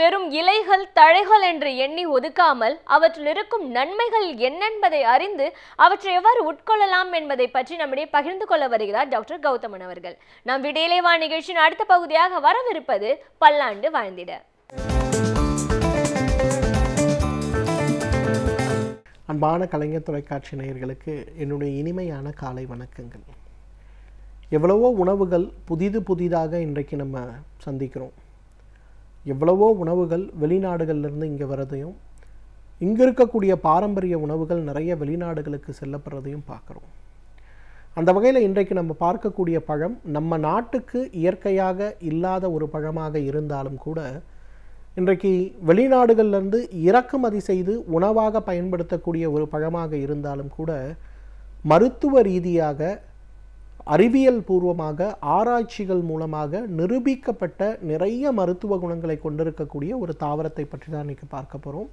வெறும் இலைகள் தழைகள் என்று எண்ணி ஒதுக்காமல் அவற்றில் இருக்கும் நன்மைகள் என்னென்பதை அறிந்து அவற்றை எவ்வாறு உட்கொள்ளலாம் என்பதை பற்றி நம்மிடையே பகிர்ந்து கொள்ள வருகிறார் டாக்டர் கௌதமன் அவர்கள். நம் விடியலை வா நிகழ்ச்சியின் அடுத்த பகுதியாக வரவிருப்பது பல்லாண்டு வாழ்ந்திட. அன்பான கலைஞர் தொலைக்காட்சி நேயர்களுக்கு என்னுடைய இனிமையான காலை வணக்கங்கள். எவ்வளவோ உணவுகள் புதிதாக இன்றைக்கு நம்ம சந்திக்கிறோம். எவ்வளவோ உணவுகள் வெளிநாடுகள்லேருந்து இங்கே வரதையும், இங்கே இருக்கக்கூடிய பாரம்பரிய உணவுகள் நிறைய வெளிநாடுகளுக்கு செல்லப்படுறதையும் பார்க்குறோம். அந்த வகையில் இன்றைக்கு நம்ம பார்க்கக்கூடிய பழம் நம்ம நாட்டுக்கு இயற்கையாக இல்லாத ஒரு பழமாக இருந்தாலும் கூட இன்றைக்கு வெளிநாடுகள்லேருந்து இறக்குமதி செய்து உணவாக பயன்படுத்தக்கூடிய ஒரு பழமாக இருந்தாலும் கூட மருத்துவ ரீதியாக அறிவியல் பூர்வமாக ஆராய்ச்சிகள் மூலமாக நிரூபிக்கப்பட்ட நிறைய மருத்துவ குணங்களை கொண்டிருக்கக்கூடிய ஒரு தாவரத்தை பற்றி தான் இன்றைக்கி பார்க்க போகிறோம்.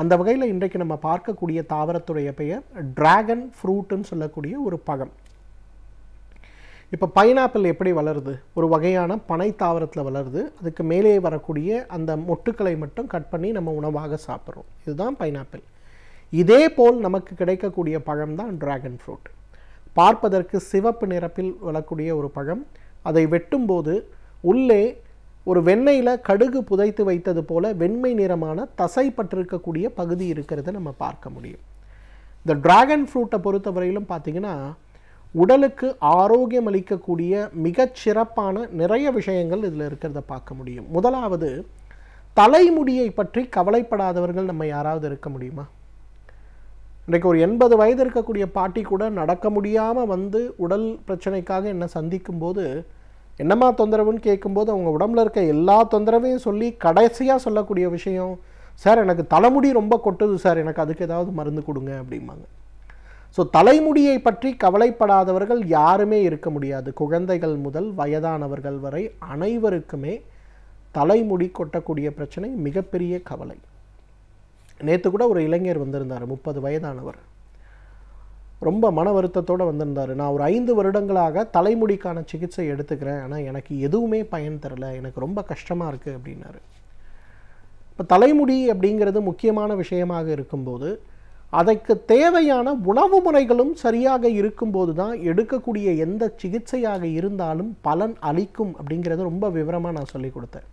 அந்த வகையில் இன்றைக்கு நம்ம பார்க்கக்கூடிய தாவரத்துடைய பெயர் டிராகன் ஃப்ரூட்டுன்னு சொல்லக்கூடிய ஒரு பழம். இப்போ பைனாப்பிள் எப்படி வளருது? ஒரு வகையான பனை தாவரத்தில் வளருது. அதுக்கு மேலே வரக்கூடிய அந்த மொட்டுக்களை மட்டும் கட் பண்ணி நம்ம உணவாக சாப்பிட்றோம். இதுதான் பைனாப்பிள். இதே போல் நமக்கு கிடைக்கக்கூடிய பழம் தான் டிராகன் ஃப்ரூட். பார்ப்பதற்கு சிவப்பு நிறத்தில் வளரக்கூடிய ஒரு பழம். அதை வெட்டும்போது உள்ளே ஒரு வெண்ணெயில் கடுகு புதைத்து வைத்தது போல வெண்மை நிறமான தசை பற்றிருக்கக்கூடிய பகுதி இருக்கிறத நம்ம பார்க்க முடியும். இந்த டிராகன் ஃப்ரூட்டை பொறுத்தவரையிலும் பார்த்திங்கன்னா உடலுக்கு ஆரோக்கியம் அளிக்கக்கூடிய மிகச்சிறப்பான நிறைய விஷயங்கள் இதில் இருக்கிறத பார்க்க முடியும். முதலாவது, தலைமுடியை பற்றி கவலைப்படாதவர்கள் நம்ம யாராவது இருக்க முடியுமா? இன்றைக்கு ஒரு 80 வயது இருக்கக்கூடிய பாட்டி கூட நடக்க முடியாமல் வந்து உடல் பிரச்சனைக்காக என்னை சந்திக்கும் போது என்னம்மா தொந்தரவுன்னு கேட்கும்போது அவங்க உடம்புல இருக்க எல்லா தொந்தரவையும் சொல்லி கடைசியாக சொல்லக்கூடிய விஷயம், சார் எனக்கு தலைமுடி ரொம்ப கொட்டுது சார், எனக்கு அதுக்கு ஏதாவது மருந்து கொடுங்க அப்படிம்பாங்க. ஸோ தலைமுடியை பற்றி கவலைப்படாதவர்கள் யாருமே இருக்க முடியாது. குழந்தைகள் முதல் வயதானவர்கள் வரை அனைவருக்குமே தலைமுடி கொட்டக்கூடிய பிரச்சனை மிகப்பெரிய கவலை. நேற்று கூட ஒரு இளைஞர் வந்திருந்தார், 30 வயதானவர். ரொம்ப மன வருத்தத்தோடு வந்திருந்தார். நான் ஒரு 5 வருடங்களாக தலைமுடிக்கான சிகிச்சை எடுத்துக்கிறேன், ஆனால் எனக்கு எதுவுமே பயன் தரலை, எனக்கு ரொம்ப கஷ்டமாக இருக்குது அப்படின்னாரு. இப்போ தலைமுடி அப்படிங்கிறது முக்கியமான விஷயமாக இருக்கும்போது அதற்கு தேவையான உணவு முறைகளும் சரியாக இருக்கும்போது தான் எடுக்கக்கூடிய எந்த சிகிச்சையாக இருந்தாலும் பலன் அளிக்கும் அப்படிங்கிறத ரொம்ப விவரமாக நான் சொல்லி கொடுத்தேன்.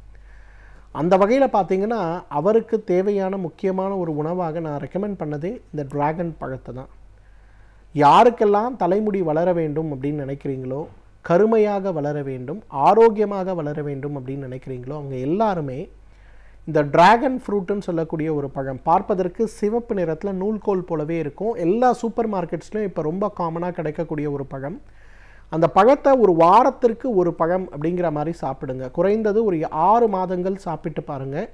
அந்த வகையில் பார்த்திங்கன்னா அவருக்கு தேவையான முக்கியமான ஒரு உணவாக நான் ரெக்கமெண்ட் பண்ணதே இந்த டிராகன் பழத்தை தான். யாருக்கெல்லாம் தலைமுடி வளர வேண்டும் அப்படின்னு நினைக்கிறீங்களோ, கருமையாக வளர வேண்டும், ஆரோக்கியமாக வளர வேண்டும் அப்படின்னு நினைக்கிறீங்களோ, அவங்க எல்லாருமே இந்த டிராகன் ஃப்ரூட்டுன்னு சொல்லக்கூடிய ஒரு பழம், பார்ப்பதற்கு சிவப்பு நிறத்தில் நூல்கோல் போலவே இருக்கும், எல்லா சூப்பர் மார்க்கெட்ஸ்லையும் இப்போ ரொம்ப காமனாக கிடைக்கக்கூடிய ஒரு பழம். அந்த பழத்தை ஒரு வாரத்திற்கு ஒரு பழம் அப்படிங்கிற மாதிரி சாப்பிடுங்க. குறைந்தது ஒரு 6 மாதங்கள் சாப்பிட்டு பாருங்கள்.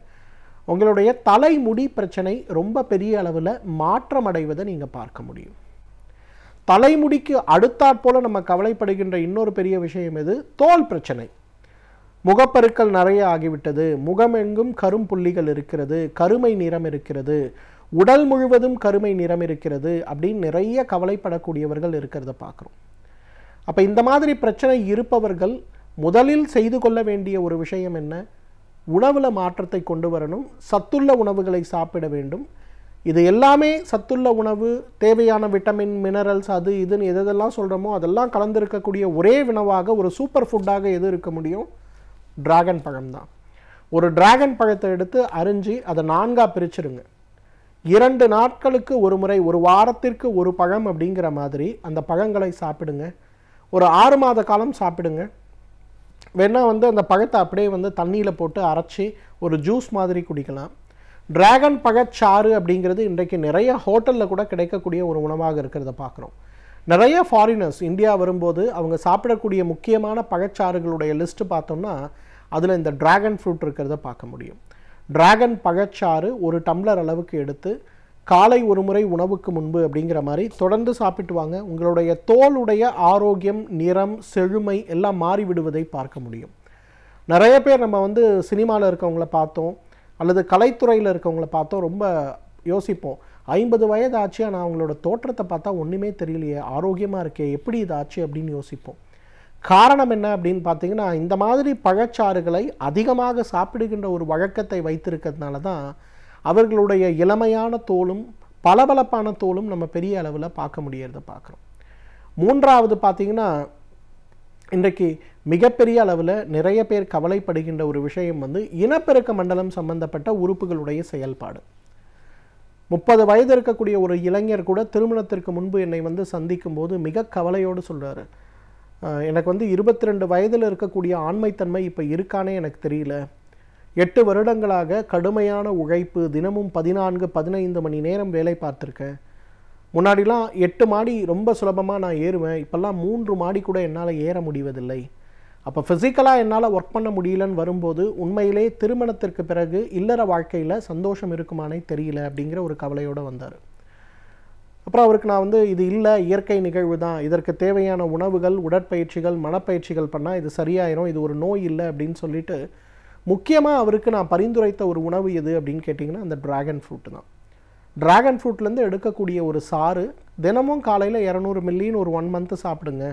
உங்களுடைய தலைமுடி பிரச்சனை ரொம்ப பெரிய அளவில் மாற்றம் அடைவதை நீங்கள் பார்க்க முடியும். தலைமுடிக்கு அடுத்தாற்போல் நம்ம கவலைப்படுகின்ற இன்னொரு பெரிய விஷயம் எது? தோல் பிரச்சனை. முகப்பருக்கள் நிறைய ஆகிவிட்டது, முகமெங்கும் கரும்புள்ளிகள் இருக்கிறது, கருமை நிறம் இருக்கிறது, உடல் முழுவதும் கருமை நிறம் இருக்கிறது அப்படின்னு நிறைய கவலைப்படக்கூடியவர்கள் இருக்கிறத பார்க்குறோம். அப்போ இந்த மாதிரி பிரச்சனை இருப்பவர்கள் முதலில் செய்து கொள்ள வேண்டிய ஒரு விஷயம் என்ன? உணவில் மாற்றத்தை கொண்டு வரணும். சத்துள்ள உணவுகளை சாப்பிட வேண்டும். இது எல்லாமே சத்துள்ள உணவு, தேவையான விட்டமின், மினரல்ஸ், அது இதுன்னு எதெல்லாம் சொல்கிறோமோ அதெல்லாம் கலந்துருக்கக்கூடிய ஒரே உணவாக ஒரு சூப்பர் ஃபுட்டாக எது இருக்க முடியும்? டிராகன் பழம் தான். ஒரு டிராகன் பழத்தை எடுத்து அரிஞ்சு அதை 4ஆக பிரிச்சுடுங்க. 2 நாட்களுக்கு ஒரு முறை, ஒரு வாரத்திற்கு ஒரு பழம் அப்படிங்கிற மாதிரி அந்த பழங்களை சாப்பிடுங்க. ஒரு 6 மாத காலம் சாப்பிடுங்க. வேணால் அந்த பழத்தை அப்படியே தண்ணியில் போட்டு அரைச்சி ஒரு ஜூஸ் மாதிரி குடிக்கலாம். டிராகன் பழச்சாறு அப்படிங்கிறது இன்றைக்கு நிறைய ஹோட்டலில் கூட கிடைக்கக்கூடிய ஒரு உணவாக இருக்கிறத பார்க்குறோம். நிறைய ஃபாரினர்ஸ் இந்தியா வரும்போது அவங்க சாப்பிடக்கூடிய முக்கியமான பழச்சாறுகளுடைய லிஸ்ட்டு பார்த்தோம்னா அதில் இந்த டிராகன் ஃப்ரூட் இருக்கிறத பார்க்க முடியும். டிராகன் பழச்சாறு ஒரு டம்ளர் அளவுக்கு எடுத்து காலை ஒரு முறை உணவுக்கு முன்பு அப்படிங்கிற மாதிரி தொடர்ந்து சாப்பிட்டு வாங்க. உங்களுடைய தோலுடைய ஆரோக்கியம், நிறம், செழுமை எல்லாம் மாறிவிடுவதை பார்க்க முடியும். நிறைய பேர் நம்ம சினிமாவில் இருக்கவங்கள பார்த்தோம் அல்லது கலைத்துறையில் இருக்கவங்கள பார்த்தோம், ரொம்ப யோசிப்போம், 50 வயது ஆச்சு, ஆனால் அவங்களோட தோற்றத்தை பார்த்தா ஒன்றுமே தெரியலையே, ஆரோக்கியமாக இருக்கே, எப்படி இது ஆச்சு அப்படின்னு யோசிப்போம். காரணம் என்ன அப்படின்னு பார்த்தீங்கன்னா, இந்த மாதிரி பழச்சாறுகளை அதிகமாக சாப்பிடுகின்ற ஒரு வழக்கத்தை வைத்திருக்கிறதுனால தான் அவர்களுடைய இளமையான தோலும் பளபளப்பான தோலும் நம்ம பெரிய அளவில் பார்க்க முடியறத பார்க்குறோம். மூன்றாவது பார்த்தீங்கன்னா, இன்றைக்கு மிகப்பெரிய அளவில் நிறைய பேர் கவலைப்படுகின்ற ஒரு விஷயம் வந்து இனப்பெருக்க மண்டலம் சம்பந்தப்பட்ட உறுப்புகளுடைய செயல்பாடு. 30 வயது இருக்கக்கூடிய ஒரு இளைஞர் கூட திருமணத்திற்கு முன்பு என்னை வந்து சந்திக்கும் போது மிக கவலையோடு சொல்றாரு, எனக்கு வந்து 22 வயதில் இருக்கக்கூடிய ஆண்மைத்தன்மை இப்போ இருக்கானே எனக்கு தெரியல. 8 வருடங்களாக கடுமையான உழைப்பு, தினமும் 14-15 மணி நேரம் வேலை பார்த்துருக்கேன். முன்னாடிலாம் 8 மாடி ரொம்ப சுலபமாக நான் ஏறுவேன், இப்போல்லாம் 3 மாடி கூட என்னால் ஏற முடிவதில்லை. அப்போ ஃபிசிக்கலாக என்னால் ஒர்க் பண்ண முடியலன்னு வரும்போது உண்மையிலே திருமணத்திற்கு பிறகு இல்லற வாழ்க்கையில் சந்தோஷம் இருக்குமானே தெரியல அப்படிங்கிற ஒரு கவலையோடு வந்தார். அப்புறம் அவருக்கு நான் வந்து இது இல்லை, இயற்கை நிகழ்வு தான், இதற்கு தேவையான உணவுகள், உடற்பயிற்சிகள், மனப்பயிற்சிகள் பண்ணால் இது சரியாயிரும், இது ஒரு நோய் இல்லை அப்படின்னு சொல்லிட்டு முக்கியமாக அவருக்கு நான் பரிந்துரைத்த ஒரு உணவு எது அப்படின்னு கேட்டிங்கன்னா அந்த ட்ராகன் ஃப்ரூட் தான். ட்ராகன் ஃப்ரூட்லேருந்து எடுக்கக்கூடிய ஒரு சாறு தினமும் காலையில் 200 மில்லின்னு ஒரு 1 மந்த்து சாப்பிடுங்க,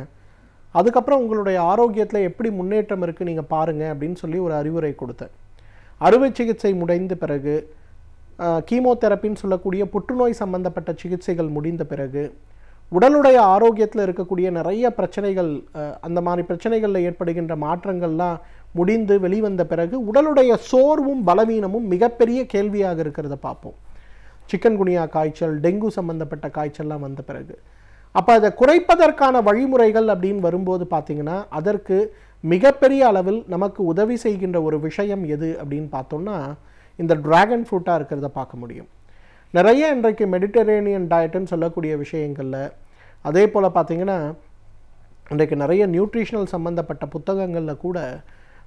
அதுக்கப்புறம் உங்களுடைய ஆரோக்கியத்தில் எப்படி முன்னேற்றம் இருக்குது நீங்கள் பாருங்கள் அப்படின்னு சொல்லி ஒரு அறிவுரை கொடுத்தேன். அறுவை சிகிச்சை முடிந்த பிறகு, கீமோதெரப்பின்னு சொல்லக்கூடிய புற்றுநோய் சம்பந்தப்பட்ட சிகிச்சைகள் முடிந்த பிறகு, உடலுடைய ஆரோக்கியத்தில் இருக்கக்கூடிய நிறைய பிரச்சனைகள், அந்த மாதிரி பிரச்சனைகளில் ஏற்படுகின்ற மாற்றங்கள்லாம் முடிந்து வெளிவந்த பிறகு உடலுடைய சோர்வும் பலவீனமும் மிகப்பெரிய கேள்வியாக இருக்கிறத பார்ப்போம். சிக்கன்குனியா காய்ச்சல், டெங்கு சம்பந்தப்பட்ட காய்ச்சல்லாம் வந்த பிறகு அப்போ அதை குறைப்பதற்கான வழிமுறைகள் அப்படின்னு வரும்போது பார்த்தீங்கன்னா அதற்கு மிகப்பெரிய அளவில் நமக்கு உதவி செய்கின்ற ஒரு விஷயம் எது அப்படின்னு பார்த்தோம்னா இந்த ட்ராகன் ஃப்ரூட்டாக இருக்கிறத பார்க்க முடியும். நிறைய இன்றைக்கு மெடிட்டரேனியன் டயட்டுன்னு சொல்லக்கூடிய விஷயங்களில், அதே போல் பார்த்திங்கன்னா இன்றைக்கு நிறைய நியூட்ரிஷனல் சம்மந்தப்பட்ட புத்தகங்களில் கூட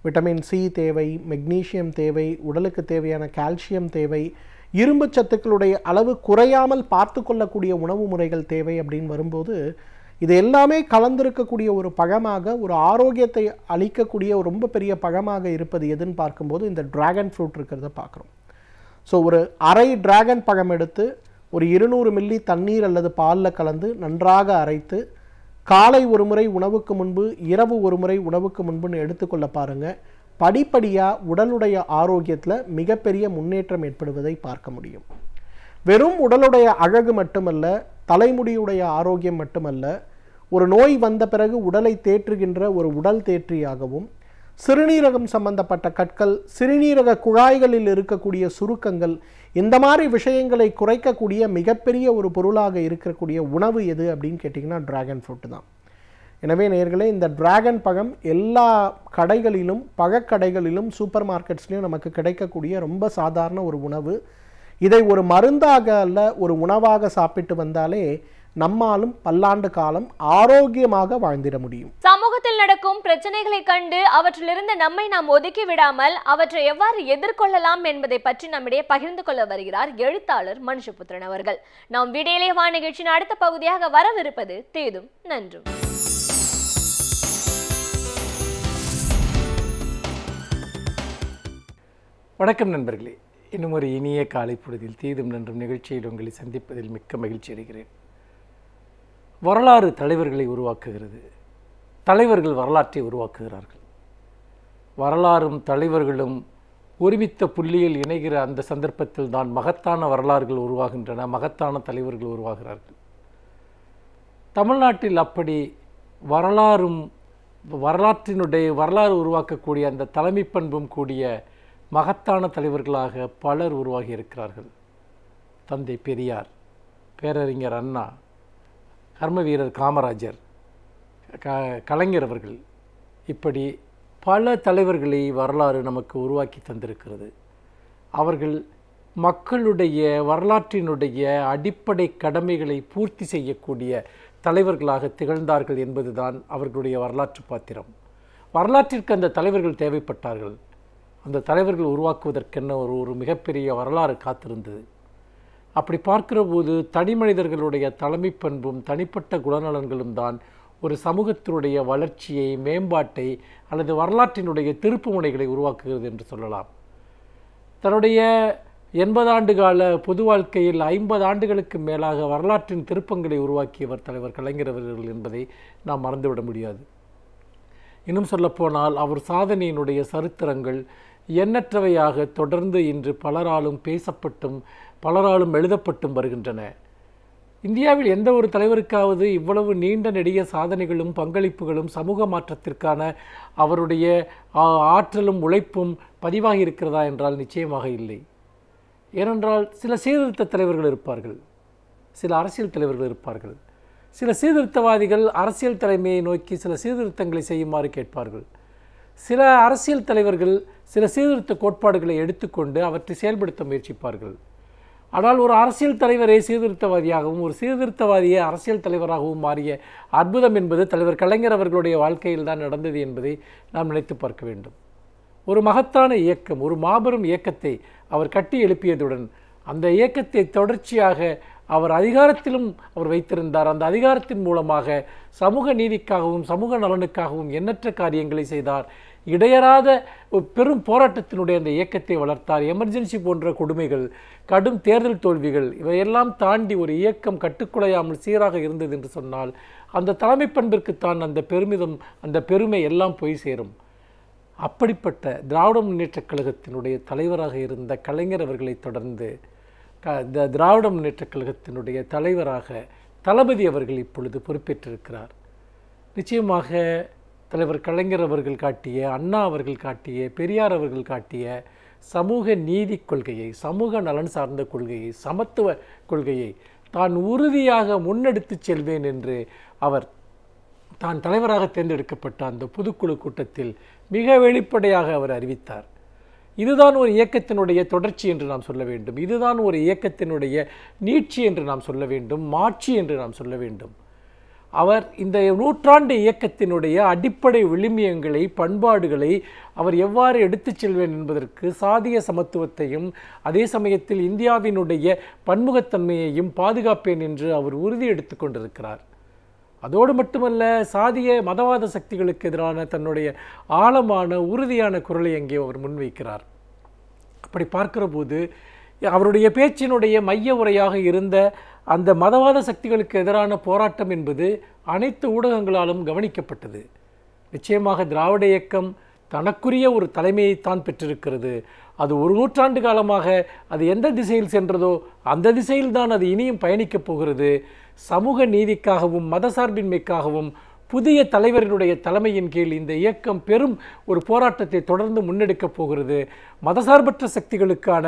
விட்டமின் சி தேவை, மெக்னீஷியம் தேவை, உடலுக்கு தேவையான கால்சியம் தேவை, இரும்பு சத்துக்களுடைய அளவு குறையாமல் பார்த்து கொள்ளக்கூடிய உணவு முறைகள் தேவை அப்படின்னு வரும்போது இது எல்லாமே கலந்திருக்கக்கூடிய ஒரு பழமாக, ஒரு ஆரோக்கியத்தை அளிக்கக்கூடிய ஒரு ரொம்ப பெரிய பழமாக இருப்பது எதுன்னு பார்க்கும்போது இந்த ட்ராகன் ஃப்ரூட் இருக்கிறத பார்க்குறோம். ஸோ ஒரு அரை ட்ராகன் பழம் எடுத்து ஒரு 200 மில்லி தண்ணீர் அல்லது பாலில் கலந்து நன்றாக அரைத்து காலை ஒரு முறை உணவுக்கு முன்பு, இரவு ஒரு முறை உணவுக்கு முன்புன்னு எடுத்துக்கொள்ள பாருங்கள். படிப்படியாக உடலுடைய ஆரோக்கியத்தில் மிகப்பெரிய முன்னேற்றம் ஏற்படுவதை பார்க்க முடியும். வெறும் உடலுடைய அழகு மட்டுமல்ல, தலைமுடியுடைய ஆரோக்கியம் மட்டுமல்ல, ஒரு நோய் வந்த பிறகு உடலை தேற்றுகின்ற ஒரு உடல் தேற்றியாகவும், சிறுநீரகம் சம்பந்தப்பட்ட கற்கள், சிறுநீரக குழாய்களில் இருக்கக்கூடிய சுருக்கங்கள், இந்த மாதிரி விஷயங்களை குறைக்கக்கூடிய மிகப்பெரிய ஒரு பொருளாக இருக்கக்கூடிய உணவு எது அப்படின்னு கேட்டிங்கன்னா ட்ராகன் ஃப்ரூட் தான். எனவே நேயர்களே, இந்த ட்ராகன் பழம் எல்லா கடைகளிலும், பழக்கடைகளிலும், சூப்பர் மார்க்கெட்ஸ்லையும் நமக்கு கிடைக்கக்கூடிய ரொம்ப சாதாரண ஒரு உணவு. இதை ஒரு மருந்தாக அல்ல, ஒரு உணவாக சாப்பிட்டு வந்தாலே நம்மாலும் பல்லாண்டு காலம் ஆரோக்கியமாக வாழ்ந்திட முடியும். சமூகத்தில் நடக்கும் பிரச்சனைகளை கண்டு அவற்றிலிருந்து நம்மை நாம் ஒதுக்கி விடாமல் அவற்றை எவ்வாறு எதிர்கொள்ளலாம் என்பதை பற்றி நம்மிடையே பகிர்ந்து கொள்ள வருகிறார் எழுத்தாளர் மனுஷபுத்திரன் அவர்கள். நாம் விடியலே வா நிகழ்ச்சியின் அடுத்த பகுதியாக வரவிருப்பது தேதும் நன்றும். வணக்கம் நண்பர்களே, இன்னும் ஒரு இனிய காலை பொழுதில் தீதும் நன்றும் நிகழ்ச்சியில் உங்களை சந்திப்பதில் மிக்க மகிழ்ச்சி அடைகிறேன். வரலாறு தலைவர்களை உருவாக்குகிறது, தலைவர்கள் வரலாற்றை உருவாக்குகிறார்கள். வரலாறும் தலைவர்களும் ஒருமித்த புள்ளியில் இணைகிற அந்த சந்தர்ப்பத்தில் தான் மகத்தான வரலாறுகள் உருவாகின்றன, மகத்தான தலைவர்கள் உருவாகிறார்கள். தமிழ்நாட்டில் அப்படி வரலாறு உருவாக்கக்கூடிய அந்த தலைமை பண்பும் கூடிய மகத்தான தலைவர்களாக பலர் உருவாகி இருக்கிறார்கள். தந்தை பெரியார், பேரறிஞர் அண்ணா, கர்ம வீரர் காமராஜர், கலைஞர் அவர்கள், இப்படி பல தலைவர்களை வரலாறு நமக்கு உருவாக்கி தந்திருக்கிறது. அவர்கள் மக்களுடைய வரலாற்றினுடைய அடிப்படை கடமைகளை பூர்த்தி செய்யக்கூடிய தலைவர்களாக திகழ்ந்தார்கள் என்பதுதான் அவர்களுடைய வரலாற்று பாத்திரம். வரலாற்றிற்கு அந்த தலைவர்கள் தேவைப்பட்டார்கள். அந்த தலைவர்கள் உருவாக்குவதற்கென்ன ஒரு மிகப்பெரிய வரலாறு காத்திருந்தது. அப்படி பார்க்கிற போது தனி மனிதர்களுடைய தலைமை பண்பும் தனிப்பட்ட குணநலன்களும் தான் ஒரு சமூகத்தினுடைய வளர்ச்சியை, மேம்பாட்டை அல்லது வரலாற்றினுடைய திருப்பு முனைகளை உருவாக்குகிறது என்று சொல்லலாம். தன்னுடைய 80 ஆண்டு கால பொது வாழ்க்கையில் 50 ஆண்டுகளுக்கு மேலாக வரலாற்றின் திருப்பங்களை உருவாக்கியவர் தலைவர் கலைஞர் அவர்கள் என்பதை நாம் மறந்துவிட முடியாது. இன்னும் சொல்லப்போனால் அவர் சாதனையினுடைய சரித்திரங்கள் எண்ணற்றவையாக தொடர்ந்து இன்று பலராலும் பேசப்பட்டும் பலராலும் எழுதப்பட்டும் வருகின்றன. இந்தியாவில் எந்த ஒரு தலைவருக்காவது இவ்வளவு நீண்ட நெடிய சாதனைகளும் பங்களிப்புகளும் சமூக மாற்றத்திற்கான அவருடைய ஆற்றலும் உழைப்பும் பதிவாகி இருக்கிறதா என்றால் நிச்சயமாக இல்லை. ஏனென்றால் சில சீர்திருத்த தலைவர்கள் இருப்பார்கள், சில அரசியல் தலைவர்கள் இருப்பார்கள். சில சீர்திருத்தவாதிகள் அரசியல் தலைமையை நோக்கி சில சீர்திருத்தங்களை செய்யுமாறு கேட்பார்கள். சில அரசியல் தலைவர்கள் சில சீர்திருத்த கோட்பாடுகளை எடுத்துக்கொண்டு அவற்றை செயல்படுத்த முயற்சிப்பார்கள். ஆனால் ஒரு அரசியல் தலைவரே சீர்திருத்தவாதியாகவும் ஒரு சீர்திருத்தவாதியே அரசியல் தலைவராகவும் மாறிய அற்புதம் என்பது தலைவர் கலைஞர் அவர்களுடைய வாழ்க்கையில் தான் நடந்தது என்பதை நாம் நினைத்து பார்க்க வேண்டும். ஒரு மகத்தான இயக்கம், ஒரு மாபெரும் இயக்கத்தை அவர் கட்டி எழுப்பியதுடன் அந்த இயக்கத்தை தொடர்ச்சியாக அவர் அதிகாரத்திலும் அவர் வைத்திருந்தார். அந்த அதிகாரத்தின் மூலமாக சமூக நீதிக்காகவும் சமூக நலனுக்காகவும் எண்ணற்ற காரியங்களை செய்தார். இடையறாத பெரும் போராட்டத்தினுடைய அந்த இயக்கத்தை வளர்த்தார். எமர்ஜென்சி போன்ற கொடுமைகள், கடும் தேர்தல் தோல்விகள் இவையெல்லாம் தாண்டி ஒரு இயக்கம் கட்டுக்குலையாமல் சீராக இருந்தது என்று சொன்னால் அந்த தலைமை பண்பிற்குத்தான் அந்த பெருமிதம், அந்த பெருமை எல்லாம் போய் சேரும். அப்படிப்பட்ட திராவிட முன்னேற்றக் கழகத்தினுடைய தலைவராக இருந்த கலைஞர் அவர்களை தொடர்ந்து திராவிட முன்னேற்றக் கழகத்தினுடைய தலைவராக தளபதி அவர்கள் இப்பொழுது பொறுப்பேற்றிருக்கிறார். நிச்சயமாக தலைவர் கலைஞர் அவர்கள் காட்டிய, அண்ணா அவர்கள் காட்டிய, பெரியார் அவர்கள் காட்டிய சமூக நீதி கொள்கையை, சமூக நலன் சார்ந்த கொள்கையை, சமத்துவ கொள்கையை தான் உறுதியாக முன்னெடுத்து செல்வேன் என்று அவர் தான் தலைவராக தேர்ந்தெடுக்கப்பட்ட அந்த பொதுக்குழு கூட்டத்தில் மிக வெளிப்படையாக அவர் அறிவித்தார். இதுதான் ஒரு இயக்கத்தினுடைய தொடர்ச்சி என்று நாம் சொல்ல வேண்டும். இதுதான் ஒரு இயக்கத்தினுடைய நீட்சி என்று நாம் சொல்ல வேண்டும், மாட்சி என்று நாம் சொல்ல வேண்டும். அவர் இந்த நூற்றாண்டு இயக்கத்தினுடைய அடிப்படை விழுமியங்களை, பண்பாடுகளை அவர் எவ்வாறு எடுத்துச் செல்வேன் என்பதற்கு சாதிய சமத்துவத்தையும் அதே சமயத்தில் இந்தியாவினுடைய பன்முகத்தன்மையையும் பாதுகாப்பேன் என்று அவர் உறுதி எடுத்து கொண்டிருக்கிறார். அதோடு மட்டுமல்ல, சாதிய மதவாத சக்திகளுக்கு எதிரான தன்னுடைய ஆழமான உறுதியான குரலை அங்கே அவர் முன்வைக்கிறார். அப்படி பார்க்கிற போது அவருடைய பேச்சினுடைய மைய உரையாக இருந்த அந்த மதவாத சக்திகளுக்கு எதிரான போராட்டம் என்பது அனைத்து ஊடகங்களாலும் கவனிக்கப்பட்டது. நிச்சயமாக திராவிட இயக்கம் தனக்குரிய ஒரு தலைமையைத்தான் பெற்றிருக்கிறது. அது ஒரு நூற்றாண்டு காலமாக அது எந்த திசையில் சென்றதோ அந்த திசையில் தான் அது இனியும் பயணிக்கப் போகிறது. சமூக நீதிக்காகவும் மதசார்பின்மைக்காகவும் புதிய தலைவரினுடைய தலைமையின் கீழ் இந்த இயக்கம் பெரும் ஒரு போராட்டத்தை தொடர்ந்து முன்னெடுக்கப் போகிறது. மதசார்பற்ற சக்திகளுக்கான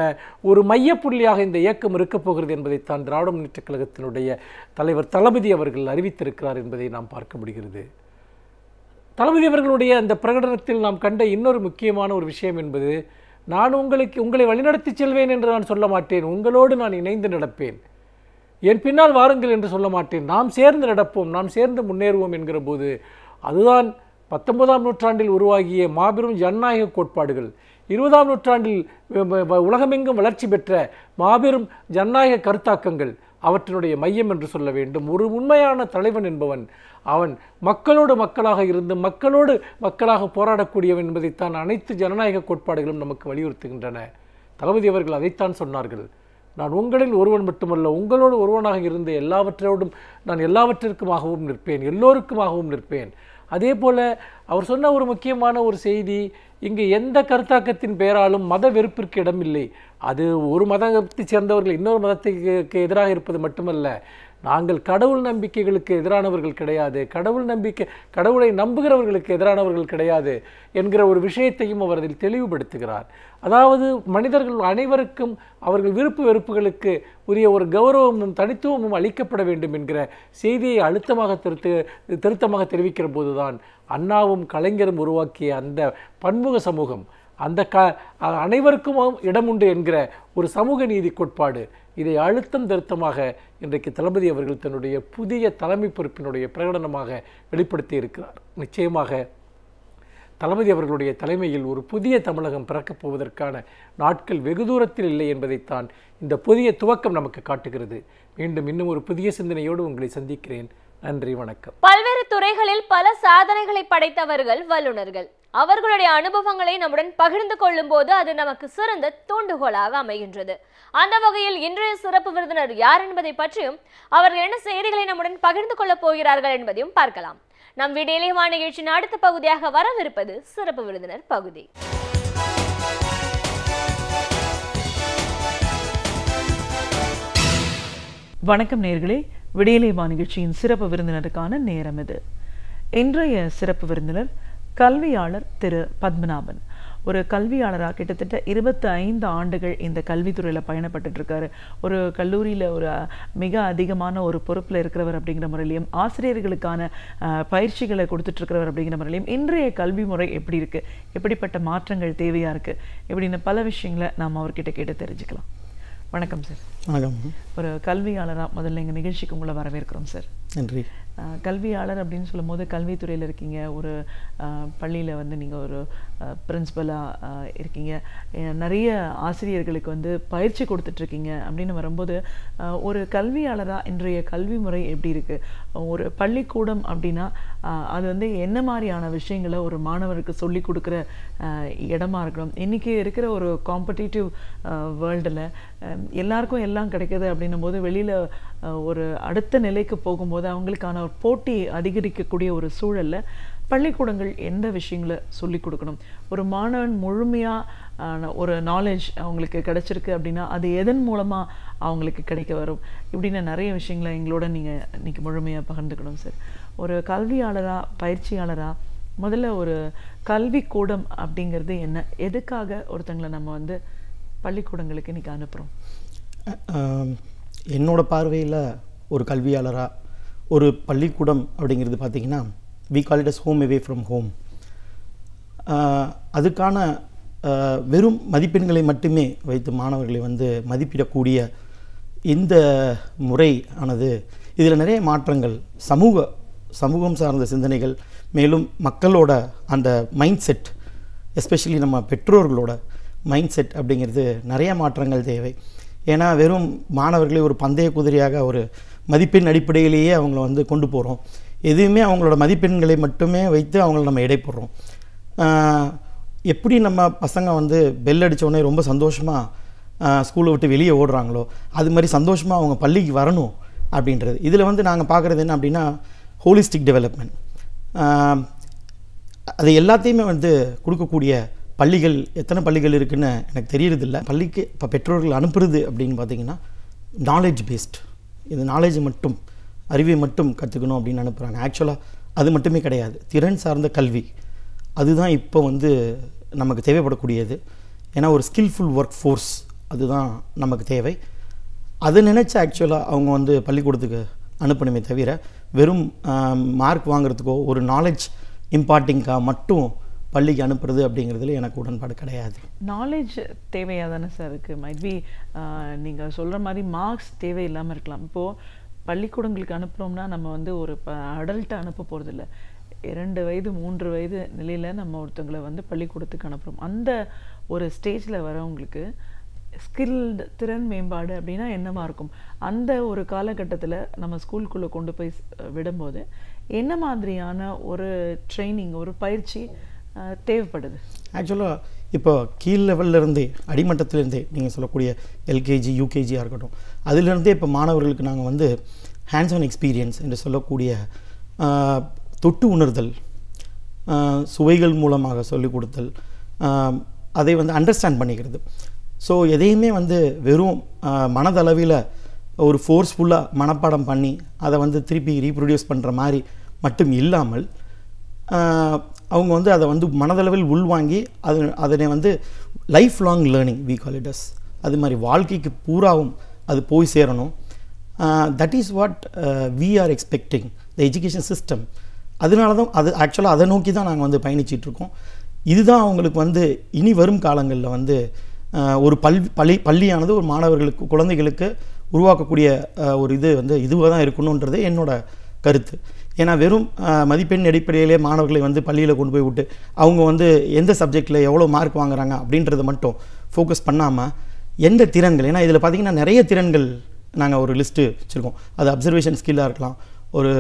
ஒரு மையப்புள்ளியாக இந்த இயக்கம் இருக்கப் போகிறது என்பதைத்தான் திராவிட முன்னேற்றக் கழகத்தினுடைய தலைவர் தளபதி அவர்கள் அறிவித்திருக்கிறார் என்பதை நாம் பார்க்க முடிகிறது. தளபதி அவர்களுடைய அந்த பிரகடனத்தில் நாம் கண்ட இன்னொரு முக்கியமான ஒரு விஷயம் என்பது, நான் உங்களை வழிநடத்தி செல்வேன் என்று நான் சொல்ல மாட்டேன், உங்களோடு நான் இணைந்து நடப்பேன், என் பின்னால் வாருங்கள் என்று சொல்ல மாட்டேன், நாம் சேர்ந்து நடப்போம், நாம் சேர்ந்து முன்னேறுவோம் என்கிற போது அதுதான் 19ஆம் நூற்றாண்டில் உருவாகிய மாபெரும் ஜனநாயக கோட்பாடுகள், 20ஆம் நூற்றாண்டில் உலகமெங்கும் வளர்ச்சி பெற்ற மாபெரும் ஜனநாயக கருத்தாக்கங்கள் அவற்றினுடைய மையம் என்று சொல்ல வேண்டும். ஒரு உண்மையான தலைவன் என்பவன் அவன் மக்களோடு மக்களாக இருந்து மக்களோடு மக்களாக போராடக்கூடியவன் என்பதைத்தான் அனைத்து ஜனநாயக கோட்பாடுகளும் நமக்கு வலியுறுத்துகின்றன. தளபதி அவர்கள் அதைத்தான் சொன்னார்கள். நான் உங்களில் ஒருவன் மட்டுமல்ல, உங்களோடு ஒருவனாக இருந்து எல்லாவற்றோடும் நான் எல்லாவற்றிற்குமாகவும் நிற்பேன், எல்லோருக்குமாகவும் நிற்பேன். அதே போல் அவர் சொன்ன ஒரு முக்கியமான ஒரு செய்தி, இங்கு எந்த கருத்தாக்கத்தின் பெயராலும் மத வெறுப்பிற்கு இடமில்லை. அது ஒரு மதத்தை சேர்ந்தவர்கள் இன்னொரு மதத்துக்கு எதிராக இருப்பது மட்டுமல்ல, நாங்கள் கடவுள் நம்பிக்கைகளுக்கு எதிரானவர்கள் கிடையாது, கடவுளை நம்புகிறவர்களுக்கு எதிரானவர்கள் கிடையாது என்கிற ஒரு விஷயத்தையும் அவர் அதில் தெளிவுபடுத்துகிறார். அதாவது மனிதர்கள் அனைவருக்கும் அவர்கள் விருப்பு வெறுப்புகளுக்கு உரிய ஒரு கௌரவமும் தனித்துவமும் அளிக்கப்பட வேண்டும் என்கிற செய்தியை திருத்தமாக தெரிவிக்கிற போதுதான் அண்ணாவும் கலைஞரும் உருவாக்கிய அந்த பன்முக சமூகம், அந்த அனைவருக்கும் இடம் உண்டு என்கிற ஒரு சமூக நீதி கோட்பாடு, இதை அழுத்தம் திருத்தமாக இன்றைக்கு தளபதி அவர்கள் தன்னுடைய புதிய தலைமை பொறுப்பினுடைய பிரகடனமாக வெளிப்படுத்தி இருக்கிறார். நிச்சயமாக தளபதி அவர்களுடைய தலைமையில் ஒரு புதிய தமிழகம் பிறக்கப் போவதற்கான நாட்கள் வெகு தூரத்தில் இல்லை என்பதைத்தான் இந்த புதிய துவக்கம் நமக்கு காட்டுகிறது. மீண்டும் இன்னும் ஒரு புதிய சிந்தனையோடு உங்களை சந்திக்கிறேன். நன்றி, வணக்கம். பல்வேறு துறைகளில் பல சாதனைகளை படைத்தவர்கள் வல்லுநர்கள். அவர்களுடைய அனுபவங்களை நம்முடன் பகிர்ந்து கொள்ளும் போது அது நமக்கு சிறந்த தூண்டுகோலாக அமைகின்றது. அந்த வகையில் இன்றைய சிறப்பு விருந்தினர் யார் என்பதை பற்றியும் அவர்கள் என்ன செய்திகளை நம்முடன் பகிர்ந்து கொள்ளப் போகிறார்கள் என்பதையும் பார்க்கலாம். நம் விடியலை வா நிகழ்ச்சியின் அடுத்த பகுதியாக வரவிருப்பது சிறப்பு விருந்தினர் பகுதி. வணக்கம் நேயர்களே, விடியலை வா நிகழ்ச்சியின் சிறப்பு விருந்தினருக்கான நேரம் இது. இன்றைய சிறப்பு விருந்தினர் கல்வியாளர் திரு பத்மநாபன். ஒரு கல்வியாளராக கிட்டத்தட்ட 25 ஆண்டுகள் இந்த கல்வித்துறையில் பயணப்பட்டு இருக்காரு. ஒரு கல்லூரியில் ஒரு மிக அதிகமான ஒரு பொறுப்பில் இருக்கிறவர் அப்படிங்கிற முறையிலையும், ஆசிரியர்களுக்கான பயிற்சிகளை கொடுத்துட்டு இருக்கிறவர் அப்படிங்கிற முறையிலையும், இன்றைய கல்வி முறை எப்படி இருக்கு, எப்படிப்பட்ட மாற்றங்கள் தேவையா இருக்கு, இப்படின்னு பல விஷயங்களை நாம் அவர்கிட்ட கேட்டு தெரிஞ்சுக்கலாம். வணக்கம் சார். வணக்கம். ஒரு கல்வியாளராக முதல்ல எங்கள் நிகழ்ச்சிக்கு உங்களை வரவேற்கிறோம் சார். நன்றி. கல்வியாளர் அப்படின்னு சொல்லும் போது கல்வித்துறையில் இருக்கீங்க, ஒரு பள்ளியில் வந்து நீங்கள் ஒரு பிரின்சிபலாக இருக்கீங்க, நிறைய ஆசிரியர்களுக்கு வந்து பயிற்சி கொடுத்துட்ருக்கீங்க அப்படின்னு வரும்போது ஒரு கல்வியாளராக இன்றைய கல்வி முறை எப்படி இருக்குது? ஒரு பள்ளிக்கூடம் அப்படின்னா அது வந்து என்ன மாதிரியான விஷயங்களை ஒரு மாணவருக்கு சொல்லி கொடுக்குற இடமா இருக்கணும்? இன்றைக்கி இருக்கிற ஒரு காம்படிட்டிவ் வேர்ல்டில் எல்லாருக்கும் எல்லாம் கிடைக்கிது அப்படின்னும் போது வெளியில் ஒரு அடுத்த நிலைக்கு போகும்போது அவங்களுக்கான ஒரு போட்டி அதிகரிக்கக்கூடிய ஒரு சூழலில் பள்ளிக்கூடங்கள் எந்த விஷயங்களை சொல்லி கொடுக்கணும்? ஒரு மாணவன் முழுமையாக ஒரு நாலேஜ் அவங்களுக்கு கிடைச்சிருக்கு அப்படின்னா அது எதன் மூலமாக அவங்களுக்கு கிடைக்க வரும்? இப்படின்னு நிறைய விஷயங்களை எங்களோட நீங்கள் இன்றைக்கி முழுமையாக பகிர்ந்துக்கணும் சார். ஒரு கல்வியாளராக, பயிற்சியாளராக முதல்ல ஒரு கல்விக்கூடம் அப்படிங்கிறது என்ன, எதுக்காக ஒருத்தங்களை நம்ம வந்து பள்ளிக்கூடங்களுக்கு இன்றைக்கி அனுப்புகிறோம்? என்னோட பார்வையில் ஒரு கல்வியாளராக ஒரு பள்ளிக்கூடம் அப்படிங்கிறது பார்த்திங்கன்னா, we call it as home away from home. அதுக்கான வெறும் மதிப்பெண்களை மட்டுமே வைத்து மாணவர்களை வந்து மதிப்பிடக்கூடிய இந்த முறை ஆனது, இதில் நிறைய மாற்றங்கள், சமூகம் சார்ந்த சிந்தனைகள், மேலும் மக்களோட அந்த மைண்ட் செட், எஸ்பெஷலி நம்ம பெற்றோர்களோட மைண்ட் செட் அப்படிங்கிறது நிறைய மாற்றங்கள் தேவை. ஏன்னா வெறும் மாணவர்களை ஒரு பந்தய குதிரையாக ஒரு மதிப்பெண் அடிப்படையிலேயே அவங்கள வந்து கொண்டு போகிறோம். எதுவுமே அவங்களோட மதிப்பெண்களை மட்டுமே வைத்து அவங்கள நம்ம எடை போடுறோம். எப்படி நம்ம பசங்க வந்து பெல் அடித்தோடனே ரொம்ப சந்தோஷமாக ஸ்கூலை விட்டு வெளியே ஓடுறாங்களோ அது மாதிரி சந்தோஷமாக அவங்க பள்ளிக்கு வரணும் அப்படின்றது. இதில் வந்து நாங்கள் பார்க்குறது என்ன அப்படின்னா, ஹோலிஸ்டிக் டெவலப்மெண்ட். அது எல்லாத்தையுமே வந்து கொடுக்கக்கூடிய பள்ளிகள் எத்தனை பள்ளிகள் இருக்குதுன்னு எனக்கு தெரியறதில்ல. பள்ளிக்கு இப்போ பெற்றோர்கள் அனுப்புறது அப்படின்னு பார்த்திங்கன்னா நாலேஜ் பேஸ்ட், இது நாலேஜ் மட்டும், அறிவை மட்டும் கற்றுக்கணும் அப்படின்னு அனுப்புகிறாங்க. ஆக்சுவலாக அது மட்டுமே கிடையாது, திறன் சார்ந்த கல்வி அதுதான் இப்போ வந்து நமக்கு தேவைப்படக்கூடியது. ஏன்னா ஒரு ஸ்கில்ஃபுல் ஒர்க் ஃபோர்ஸ் அதுதான் நமக்கு தேவை. அதை நினச்சி ஆக்சுவலாக அவங்க வந்து பள்ளிக்கூடத்துக்கு அனுப்பணுமே தவிர வெறும் மார்க் வாங்குறதுக்கோ ஒரு நாலேஜ் இம்பார்ட்டிங்காக மட்டும் பள்ளிக்கு அனுப்புறது அப்படிங்கிறதுல எனக்கு உடன்பாடு கிடையாது. நாலேஜ் தேவையாக தானே சார் இருக்குது. மைட் பி நீங்கள் சொல்கிற மாதிரி மார்க்ஸ் தேவையில்லாமல் இருக்கலாம். இப்போது பள்ளிக்கூடங்களுக்கு அனுப்புகிறோம்னா நம்ம வந்து ஒரு அடல்ட்டை அனுப்ப போகிறதில்ல, 2 வயது 3 வயது நிலையில் நம்ம ஒருத்தங்களை வந்து பள்ளிக்கூடத்துக்கு அனுப்புகிறோம். அந்த ஒரு ஸ்டேஜில் வரவங்களுக்கு ஸ்கில்டு திறன் மேம்பாடு அப்படின்னா என்னவா இருக்கும்? அந்த ஒரு காலகட்டத்தில் நம்ம ஸ்கூலுக்குள்ளே கொண்டு போய் விடும்போது என்ன மாதிரியான ஒரு ட்ரைனிங், ஒரு பயிற்சி தேவைப்படுது? ஆக்சுவலாக இப்போ கீழ் லெவல்லேருந்தே, அடிமட்டத்திலேருந்தே நீங்கள் சொல்லக்கூடிய எல்கேஜி யூகேஜியாக இருக்கட்டும், அதிலிருந்தே இப்போ மாணவர்களுக்கு நாங்கள் வந்து ஹேண்ட்ஸ் ஆன் எக்ஸ்பீரியன்ஸ் என்று சொல்லக்கூடிய தொட்டு உணர்தல், சுவைகள் மூலமாக சொல்லிக் கொடுத்தல், அதை வந்து அண்டர்ஸ்டாண்ட் பண்ணிக்கிறது. ஸோ எதையுமே வந்து வெறும் மனதளவில் ஒரு ஃபோர்ஸ்ஃபுல்லாக மனப்பாடம் பண்ணி அதை வந்து திருப்பி ரீப்ரொடியூஸ் பண்ணுற மாதிரி மட்டும் இல்லாமல் அவங்க வந்து அதை வந்து மனதளவில் உள்வாங்கி அதனை வந்து life long learning we call it as, அது மாதிரி வாழ்க்கைக்கு பூராவும் அது போய் சேரணும். That is what we are expecting the education system. அதனால தான் அது ஆக்சுவலாக அதை நோக்கி தான் நாங்கள் வந்து பயணிச்சிட்ருக்கோம். இதுதான் அவங்களுக்கு வந்து இனி வரும் காலங்களில் வந்து ஒரு பள்ளியானது ஒரு மாணவர்களுக்கு, குழந்தைகளுக்கு உருவாக்கக்கூடிய ஒரு இது வந்து இதுவாக தான் இருக்கணுன்றது என்னோட கருத்து. ஏன்னா வெறும் மதிப்பெண் அடிப்படையிலே மாணவர்களை வந்து பள்ளியில் கொண்டு போய் விட்டு அவங்க வந்து எந்த சப்ஜெக்டில் எவ்வளோ மார்க் வாங்குறாங்க அப்படின்றத மட்டும் ஃபோக்கஸ் பண்ணாமல் எந்த திறன்கள், ஏன்னா இதில் பார்த்திங்கன்னா நிறைய திறன்கள் நாங்கள் ஒரு லிஸ்ட்டு வச்சுருக்கோம். அது அப்சர்வேஷன் ஸ்கில்லாக இருக்கலாம், ஒரு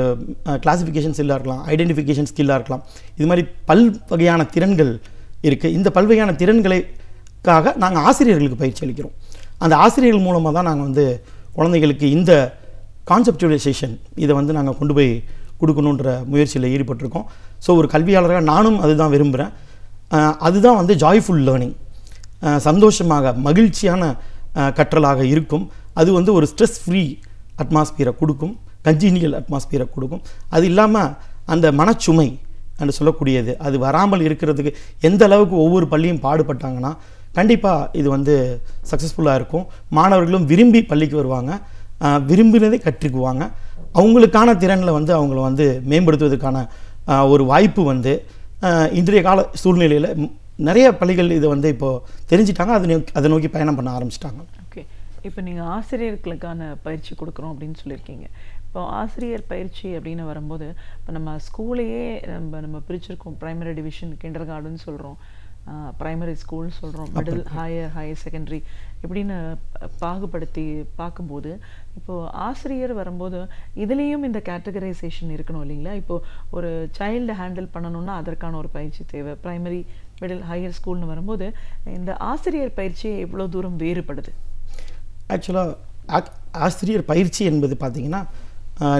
கிளாசிஃபிகேஷன் ஸ்கில்லாக இருக்கலாம், ஐடென்டிஃபிகேஷன் ஸ்கில்லாக இருக்கலாம். இது மாதிரி பல்வகையான திறன்கள் இருக்குது. இந்த பல்வகையான திறன்களுக்காக நாங்கள் ஆசிரியர்களுக்கு பயிற்சி அளிக்கிறோம். அந்த ஆசிரியர்கள் மூலமாக தான் நாங்கள் வந்து குழந்தைகளுக்கு இந்த கான்செப்டுவலைசேஷன் இதை வந்து நாங்கள் கொண்டு போய் கொடுக்கணுன்ற முயற்சியில் ஈடுபட்டிருக்கோம். ஸோ ஒரு கல்வியாளராக நானும் அதுதான் விரும்புகிறேன். அதுதான் வந்து ஜாய்ஃபுல் லேர்னிங், சந்தோஷமாக மகிழ்ச்சியான கற்றலாக இருக்கும். அது வந்து ஒரு ஸ்ட்ரெஸ் ஃப்ரீ அட்மாஸ்பியரை கொடுக்கும், கன்ஜீனியல் அட்மாஸ்பியரை கொடுக்கும். அது இல்லாமல் அந்த மனச்சுமை என்று சொல்லக்கூடியது அது வராமல் இருக்கிறதுக்கு எந்த அளவுக்கு ஒவ்வொரு பள்ளியும் பாடுபட்டாங்கன்னா கண்டிப்பாக இது வந்து சக்ஸஸ்ஃபுல்லாக இருக்கும். மாணவர்களும் விரும்பி பள்ளிக்கு வருவாங்க, விரும்பினதை கற்றுக்குவாங்க. அவங்களுக்கான திறனில் வந்து அவங்கள வந்து மேம்படுத்துவதற்கான ஒரு வாய்ப்பு வந்து இன்றைய கால சூழ்நிலையில் நிறைய பள்ளிகள் இதை வந்து இப்போது தெரிஞ்சிட்டாங்க, அதை நோக்கி பயணம் பண்ண ஆரம்பிச்சிட்டாங்க. ஓகே, இப்போ நீங்கள் ஆசிரியர்களுக்கான பயிற்சி கொடுக்குறோம் அப்படின்னு சொல்லியிருக்கீங்க. இப்போ ஆசிரியர் பயிற்சி அப்படின்னு வரும்போது இப்போ நம்ம ஸ்கூலையே நம்ம பிரிச்சிருக்கோம். ப்ரைமரி டிவிஷன், கிண்டர் கார்டன் சொல்கிறோம், ப்ரைமரி ஸ்கூல்னு சொல்கிறோம், மிடில், ஹையர் செகண்டரி இப்படின்னு பாகுபடுத்தி பார்க்கும்போது இப்போது ஆசிரியர் வரும்போது இதுலேயும் இந்த கேட்டகரைசேஷன் இருக்கணும் இல்லைங்களா? இப்போது ஒரு சைல்டு ஹேண்டில் பண்ணணுன்னா அதற்கான ஒரு பயிற்சி தேவை. ப்ரைமரி, மிடில், ஹையர் ஸ்கூல்னு வரும்போது இந்த ஆசிரியர் பயிற்சி எவ்வளோ தூரம் வேறுபடுது? ஆக்சுவலாக ஆசிரியர் பயிற்சி என்பது பார்த்திங்கன்னா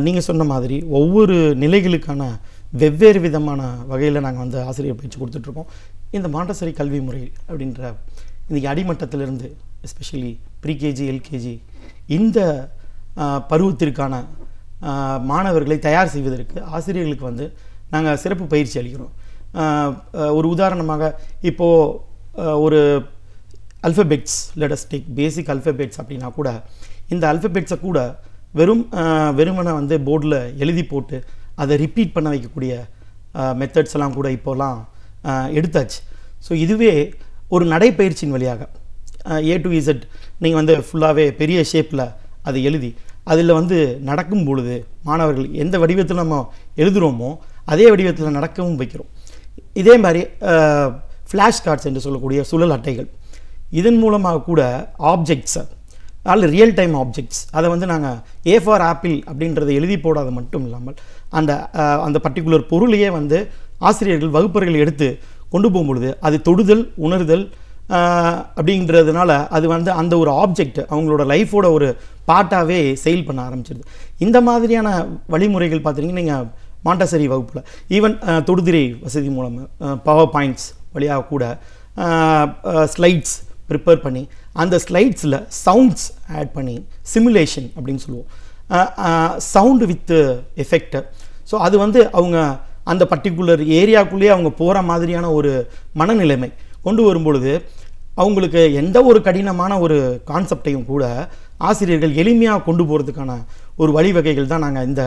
நீங்கள் சொன்ன மாதிரி ஒவ்வொரு நிலைகளுக்கான வெவ்வேறு விதமான வகையில் நாங்கள் வந்து ஆசிரியர் பயிற்சி கொடுத்துட்ருக்கோம். இந்த மாண்டசரி கல்வி முறை அப்படின்ற இன்றைக்கி அடிமட்டத்திலிருந்து எஸ்பெஷலி ப்ரீகேஜி, எல்கேஜி இந்த பருவத்திற்கான மாணவர்களை தயார் செய்வதற்கு ஆசிரியர்களுக்கு வந்து நாங்கள் சிறப்பு பயிற்சி அளிக்கிறோம். ஒரு உதாரணமாக இப்போது ஒரு அல்ஃபபெட்ஸ், லெட் அஸ் டேக் பேசிக் அல்ஃபபெட்ஸ் அப்படின்னா கூட இந்த அல்ஃபபெட்ஸை கூட வெறுமனை வந்து போர்டில் எழுதி போட்டு அதை ரிப்பீட் பண்ண வைக்கக்கூடிய மெத்தட்ஸ் எல்லாம் கூட இப்போலாம் எடுத்தாச்சு. ஸோ இதுவே ஒரு நடைப்பயிற்சியின் வழியாக A to Z நீங்கள் வந்து ஃபுல்லாகவே பெரிய ஷேப்பில் அதை எழுதி அதில் வந்து நடக்கும் பொழுது மாணவர்கள் எந்த வடிவத்தில் நம்ம எழுதுகிறோமோ அதே வடிவத்தில் நடக்கவும் வைக்கிறோம். இதே மாதிரி ஃப்ளாஷ் கார்ட்ஸ் என்று சொல்லக்கூடிய சுழல் அட்டைகள், இதன் மூலமாக கூட ஆப்ஜெக்ட்ஸை அதில் ரியல் டைம் ஆப்ஜெக்ட்ஸ் அதை வந்து நாங்கள் A for ஆப்பிள் அப்படின்றத எழுதி போடாத மட்டும் இல்லாமல் அந்த பர்டிகுலர் பொருளையே வந்து ஆசிரியர்கள் வகுப்பறைகள் எடுத்து கொண்டு போகும்பொழுது அது தொடுதல், உணர்தல் அப்படின்றதுனால அது வந்து அந்த ஒரு ஆப்ஜெக்ட் அவங்களோட லைஃபோட ஒரு பார்ட்டாகவே செயல் பண்ண ஆரம்பிச்சிருது. இந்த மாதிரியான வழிமுறைகள் பார்த்திங்கன்னா நீங்கள் மாண்டசரி வகுப்பில் ஈவன் தொடுதிரை வசதி மூலமாக பவர் பாயிண்ட்ஸ் வழியாக கூட ஸ்லைட்ஸ் ப்ரிப்பேர் பண்ணி அந்த ஸ்லைட்ஸில் சவுண்ட்ஸ் ஆட் பண்ணி சிமுலேஷன் அப்படின்னு சொல்லுவோம், சவுண்டு வித் எஃபெக்ட். ஸோ அது வந்து அவங்க அந்த பர்டிகுலர் ஏரியாக்குள்ளேயே அவங்க போகிற மாதிரியான ஒரு மனநிலைமை கொண்டு வரும்பொழுது அவங்களுக்கு எந்த ஒரு கடினமான ஒரு கான்செப்டையும் கூட ஆசிரியர்கள் எளிமையாக கொண்டு போகிறதுக்கான ஒரு வழிவகைகள் தான் நாங்கள் இந்த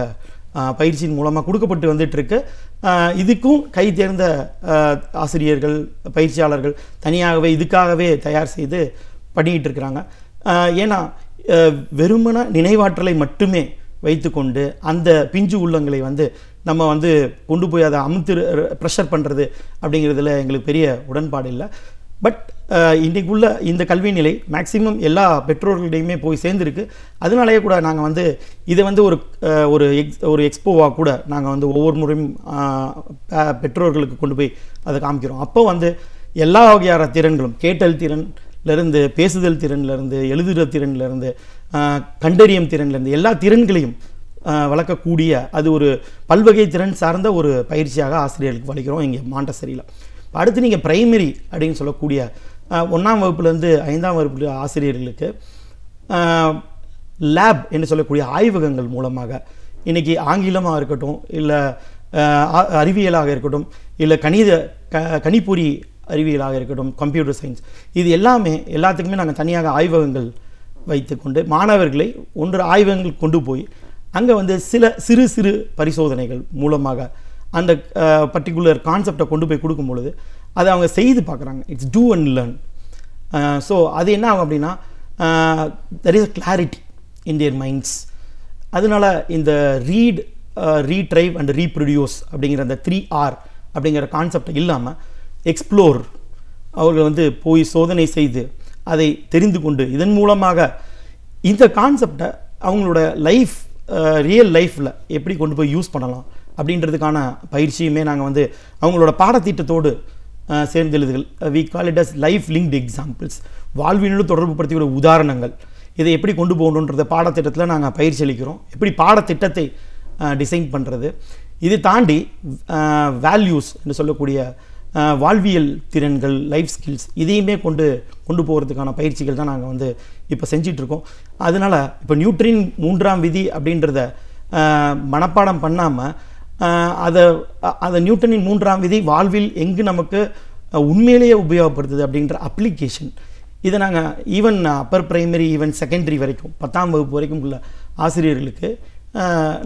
பயிற்சியின் மூலமாக கொடுக்கப்பட்டு வந்துட்டுருக்கு. இதுக்கும் கை தேர்ந்த ஆசிரியர்கள், பயிற்சியாளர்கள் தனியாகவே இதுக்காகவே தயார் செய்து பண்ணிக்கிட்டு இருக்கிறாங்க. ஏன்னா வெறுமன நினைவாற்றலை மட்டுமே வைத்துக்கொண்டு அந்த பிஞ்சு உள்ளங்களை வந்து நம்ம வந்து கொண்டு போய் அதை ப்ரெஷர் பண்ணுறது அப்படிங்கிறதுல எங்களுக்கு பெரிய உடன்பாடு இல்லை. பட் இன்றைக்குள்ள இந்த கல்வி நிலை மேக்சிமம் எல்லா பெற்றோர்களிடையுமே போய் சேர்ந்துருக்கு. அதனாலேயே கூட நாங்கள் வந்து இதை வந்து ஒரு எக்ஸ்போவாக கூட நாங்கள் வந்து ஒவ்வொரு முறையும் பெற்றோர்களுக்கு கொண்டு போய் அதை காமிக்கிறோம். அப்போ வந்து எல்லா வகையான திறன்களும், கேட்டல் திறன்லேருந்து, பேசுதல் திறன்லேருந்து, எழுதுகிற திறன்லேருந்து, கண்டறியும் திறன்லேருந்து எல்லா திறன்களையும் வளர்க்கக்கூடிய அது ஒரு பல்வகை திறன் சார்ந்த ஒரு பயிற்சியாக ஆசிரியர்களுக்கு வலிக்கிறோம் இங்கே மாண்டசரியில். அடுத்து நீங்கள் பிரைமரி அப்படின்னு சொல்லக்கூடிய 1ஆம் வகுப்புலேருந்து 5ஆம் வகுப்பு ஆசிரியர்களுக்கு லேப் என்று சொல்லக்கூடிய ஆய்வகங்கள் மூலமாக இன்றைக்கி ஆங்கிலமாக இருக்கட்டும், இல்லை அறிவியலாக இருக்கட்டும், இல்லை கணிப்பொறி அறிவியலாக இருக்கட்டும், கம்ப்யூட்டர் சயின்ஸ், இது எல்லாத்துக்குமே நாங்கள் தனியாக ஆய்வகங்கள் வைத்துக்கொண்டு மாணவர்களை ஆய்வகங்கள் கொண்டு போய் அங்கே வந்து சிறு சிறு பரிசோதனைகள் மூலமாக அந்த பர்டிகுலர் கான்செப்டை கொண்டு போய் கொடுக்கும் பொழுது அதை அவங்க செய்து பார்க்குறாங்க. It's do and learn. So அது என்ன ஆகும் அப்படின்னா there is a clarity in their minds. அதனால இந்த ரீட்ரைவ் அண்ட் ரீப்ரொடியூஸ் அப்படிங்கிற அந்த 3R அப்படிங்கிற கான்செப்டை இல்லாமல் எக்ஸ்ப்ளோர், அவர்கள் வந்து போய் சோதனை செய்து அதை தெரிந்து கொண்டு இதன் மூலமாக இந்த கான்செப்டை அவங்களோட ரியல் லைஃப்பில் எப்படி கொண்டு போய் யூஸ் பண்ணலாம் அப்படின்றதுக்கான பயிற்சியுமே நாங்கள் வந்து அவங்களோட பாடத்திட்டத்தோடு சேர்ந்து எழுதுகள், we call it as life linked examples, வாழ்வினோடு தொடர்பு படுத்திய உதாரணங்கள், இதை எப்படி கொண்டு போகணுன்றத பாடத்திட்டத்தில் நாங்கள் பயிற்சி அளிக்கிறோம். எப்படி பாடத்திட்டத்தை டிசைன் பண்ணுறது. இது தாண்டி வேல்யூஸ் என்று சொல்லக்கூடிய வாழ்வியல் திறன்கள், லைஃப் ஸ்கில்ஸ் இதையுமே கொண்டு போகிறதுக்கான பயிற்சிகள் தான் நாங்கள் வந்து இப்போ செஞ்சிட்ருக்கோம். அதனால் இப்போ நியூட்ரின் 3ஆம் விதி அப்படின்றத மனப்பாடம் பண்ணாமல் அதை நியூட்டனின் 3ஆம் விதி வாழ்வில் எங்கு நமக்கு உண்மையிலேயே உபயோகப்படுத்துது அப்படின்ற அப்ளிகேஷன் இதை நாங்கள் even Appar primary even secondary வரைக்கும் 10ஆம் வகுப்பு வரைக்கும் உள்ள ஆசிரியர்களுக்கு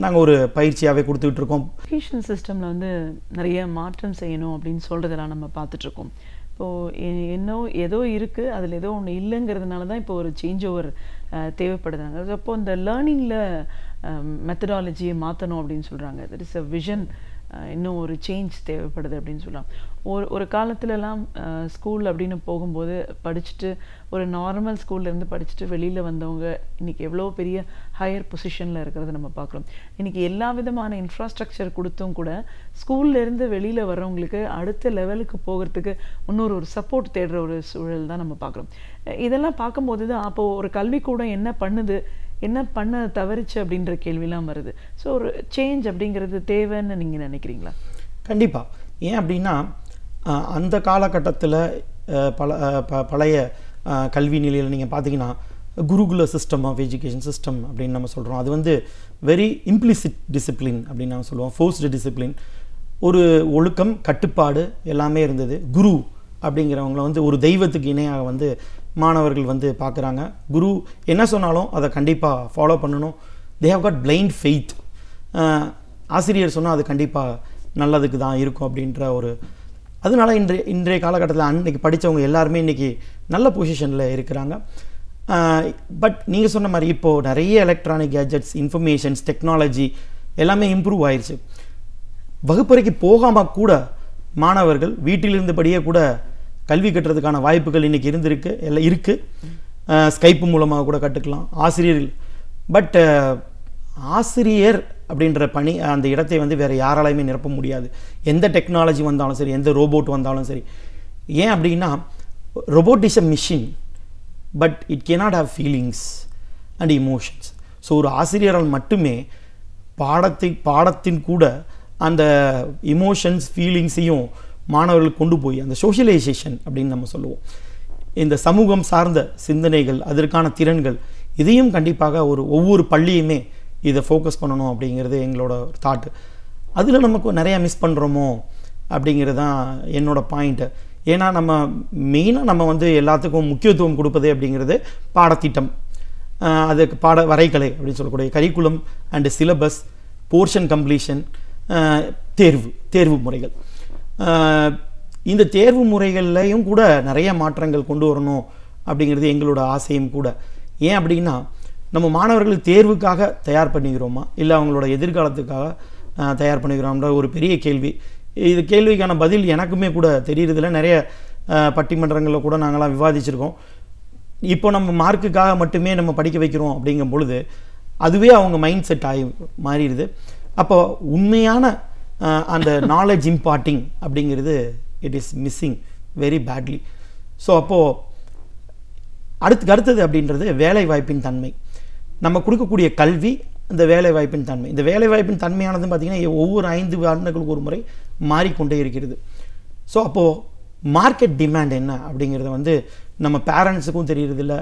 நாங்கள் ஒரு பயிற்சியாகவே கொடுத்துக்கிட்டு இருக்கோம். எஜுகேஷன் சிஸ்டமில் வந்து நிறைய மாற்றம் செய்யணும் அப்படின்னு சொல்கிறதெல்லாம் நம்ம பார்த்துட்ருக்கோம். இப்போது ஏதோ இருக்குது, அதில் ஏதோ ஒன்று இல்லைங்கிறதுனால தான் இப்போ ஒரு சேஞ்ச் ஓவர் தேவைப்படுதுங்க. அப்போது இந்த லேர்னிங்கில் மெத்தடாலஜியை மாற்றணும் அப்படின்னு சொல்கிறாங்க. தட் இஸ் அ விஷன், இன்னும் ஒரு சேஞ்ச் தேவைப்படுது அப்படின்னு சொல்லலாம். ஒரு காலத்துலலாம் ஸ்கூல் அப்படின்னு போகும்போது படிச்சுட்டு ஒரு நார்மல் ஸ்கூல்லேருந்து படிச்சுட்டு வெளியில் வந்தவங்க இன்றைக்கி எவ்வளோ பெரிய ஹையர் பொசிஷனில் இருக்கிறத நம்ம பார்க்குறோம். இன்றைக்கி எல்லா விதமான இன்ஃப்ராஸ்ட்ரக்சர் கொடுத்தும் கூட ஸ்கூல்லேருந்து வெளியில் வர்றவங்களுக்கு அடுத்த லெவலுக்கு போகிறதுக்கு இன்னொரு சப்போர்ட் தேடுற ஒரு சூழல் தான் நம்ம பார்க்குறோம். இதெல்லாம் பார்க்கும்போது தான் அப்போது ஒரு கல்விக்கூடம் என்ன பண்ணுது, என்ன பண்ண தவறிச்சு அப்படின்ற கேள்விலாம் வருது. ஸோ ஒரு சேஞ்ச் அப்படிங்கிறது தேவைன்னு நீங்கள் நினைக்கிறீங்களா? கண்டிப்பாக. ஏன் அப்படின்னா அந்த காலகட்டத்தில் பழைய கல்வி நிலையில் நீங்கள் பார்த்தீங்கன்னா குருகுல சிஸ்டம் ஆஃப் எஜுகேஷன் சிஸ்டம் அப்படின்னு நம்ம சொல்கிறோம். அது வந்து வெரி இம்ப்ளிசிட் டிசிப்ளின் அப்படின்னு நம்ம சொல்லுவோம், ஃபோர்ஸ்டு டிசிப்ளின். ஒரு ஒழுக்கம், கட்டுப்பாடு எல்லாமே இருந்தது. குரு அப்படிங்கிறவங்கள வந்து ஒரு தெய்வத்துக்கு இணையாக வந்து மாணவர்கள் வந்து பார்க்குறாங்க. குரு என்ன சொன்னாலும் அதை கண்டிப்பாக ஃபாலோ பண்ணணும். They have got blind faith. ஆசிரியர் சொன்னால் அது கண்டிப்பாக நல்லதுக்கு தான் இருக்கும் அப்படின்ற ஒரு அதனால இன்றைய காலகட்டத்தில் அன்றைக்கி படித்தவங்க எல்லாருமே இன்றைக்கி நல்ல பொசிஷனில் இருக்கிறாங்க. பட் நீங்கள் சொன்ன மாதிரி இப்போது நிறைய எலக்ட்ரானிக் கேஜெட்ஸ், இன்ஃபர்மேஷன்ஸ், டெக்னாலஜி எல்லாமே இம்ப்ரூவ் ஆயிடுச்சு. வகுப்பறைக்கு போகாமல் கூட மாணவர்கள் வீட்டில் இருந்தபடியே கூட கல்வி கட்டுறதுக்கான வாய்ப்புகள் இன்றைக்கி எல்லாம் இருக்குது. ஸ்கைப்பு மூலமாக கூட கற்றுக்கலாம் ஆசிரியர்கள். பட் ஆசிரியர் அப்படின்ற பணி அந்த இடத்தை வந்து வேறு யாராலையுமே நிரப்ப முடியாது. எந்த டெக்னாலஜி வந்தாலும் சரி, எந்த ரோபோட் வந்தாலும் சரி. ஏன் அப்படின்னா robot is a machine, but it cannot have feelings and emotions. So ஒரு ஆசிரியரால் மட்டுமே பாடத்தின் கூட அந்த இமோஷன்ஸ், ஃபீலிங்ஸையும் மாணவர்களுக்கு கொண்டு போய் அந்த சோஷியலைசேஷன் அப்படின்னு நம்ம சொல்லுவோம். இந்த சமூகம் சார்ந்த சிந்தனைகள், அதற்கான திறன்கள், இதையும் கண்டிப்பாக ஒவ்வொரு பள்ளியுமே இதை ஃபோக்கஸ் பண்ணணும் அப்படிங்கிறது எங்களோட தாட்டு. அதில் நமக்கு நிறையா மிஸ் பண்ணுறோமோ அப்படிங்கிறது தான் என்னோட பாயிண்ட்டு. ஏன்னா மெயினாக நம்ம வந்து எல்லாத்துக்கும் முக்கியத்துவம் கொடுப்பது அப்படிங்கிறது பாடத்திட்டம், அதுக்கு வரைகலை அப்படின்னு சொல்லக்கூடிய curriculum and syllabus, portion completion, தேர்வு முறைகள். இந்த தேர்வு முறைகள்லையும் கூட நிறைய மாற்றங்கள் கொண்டு வரணும் அப்படிங்கிறது எங்களோட ஆசையும் கூட. ஏன் அப்படின்னா நம்ம மாணவர்கள் தேர்வுக்காக தயார் பண்ணிக்கிறோமா இல்லை அவங்களோட எதிர்காலத்துக்காக தயார் பண்ணிக்கிறோம்ன்ற ஒரு பெரிய கேள்வி. இது கேள்விக்கான பதில் எனக்குமே கூட தெரியறதில்ல. நிறைய பட்டிமன்றங்களில் கூட நாங்களாம் விவாதிச்சிருக்கோம். இப்போ நம்ம மார்க்குக்காக மட்டுமே நம்ம படிக்க வைக்கிறோம் அப்படிங்கும் பொழுது அதுவே அவங்க மைண்ட் செட் ஆகி மாறிடுது. அப்போ உண்மையான அந்த நாலேஜ் இம்பார்ட்டிங் அப்படிங்கிறது it is missing very badly. So அப்போது அடுத்தது அப்படின்றது வேலை வாய்ப்பின் தன்மை. நம்ம கொடுக்கக்கூடிய கல்வி, இந்த வேலை வாய்ப்பின் தன்மை. இந்த வேலை வாய்ப்பின் தன்மையானது பார்த்திங்கன்னா ஒவ்வொரு 5 ஆண்டுகளுக்கு ஒரு முறை மாறிக்கொண்டே இருக்கிறது. ஸோ அப்போது மார்க்கெட் டிமாண்ட் என்ன அப்படிங்கிறத வந்து நம்ம பேரண்ட்ஸுக்கும் தெரியறதில்ல,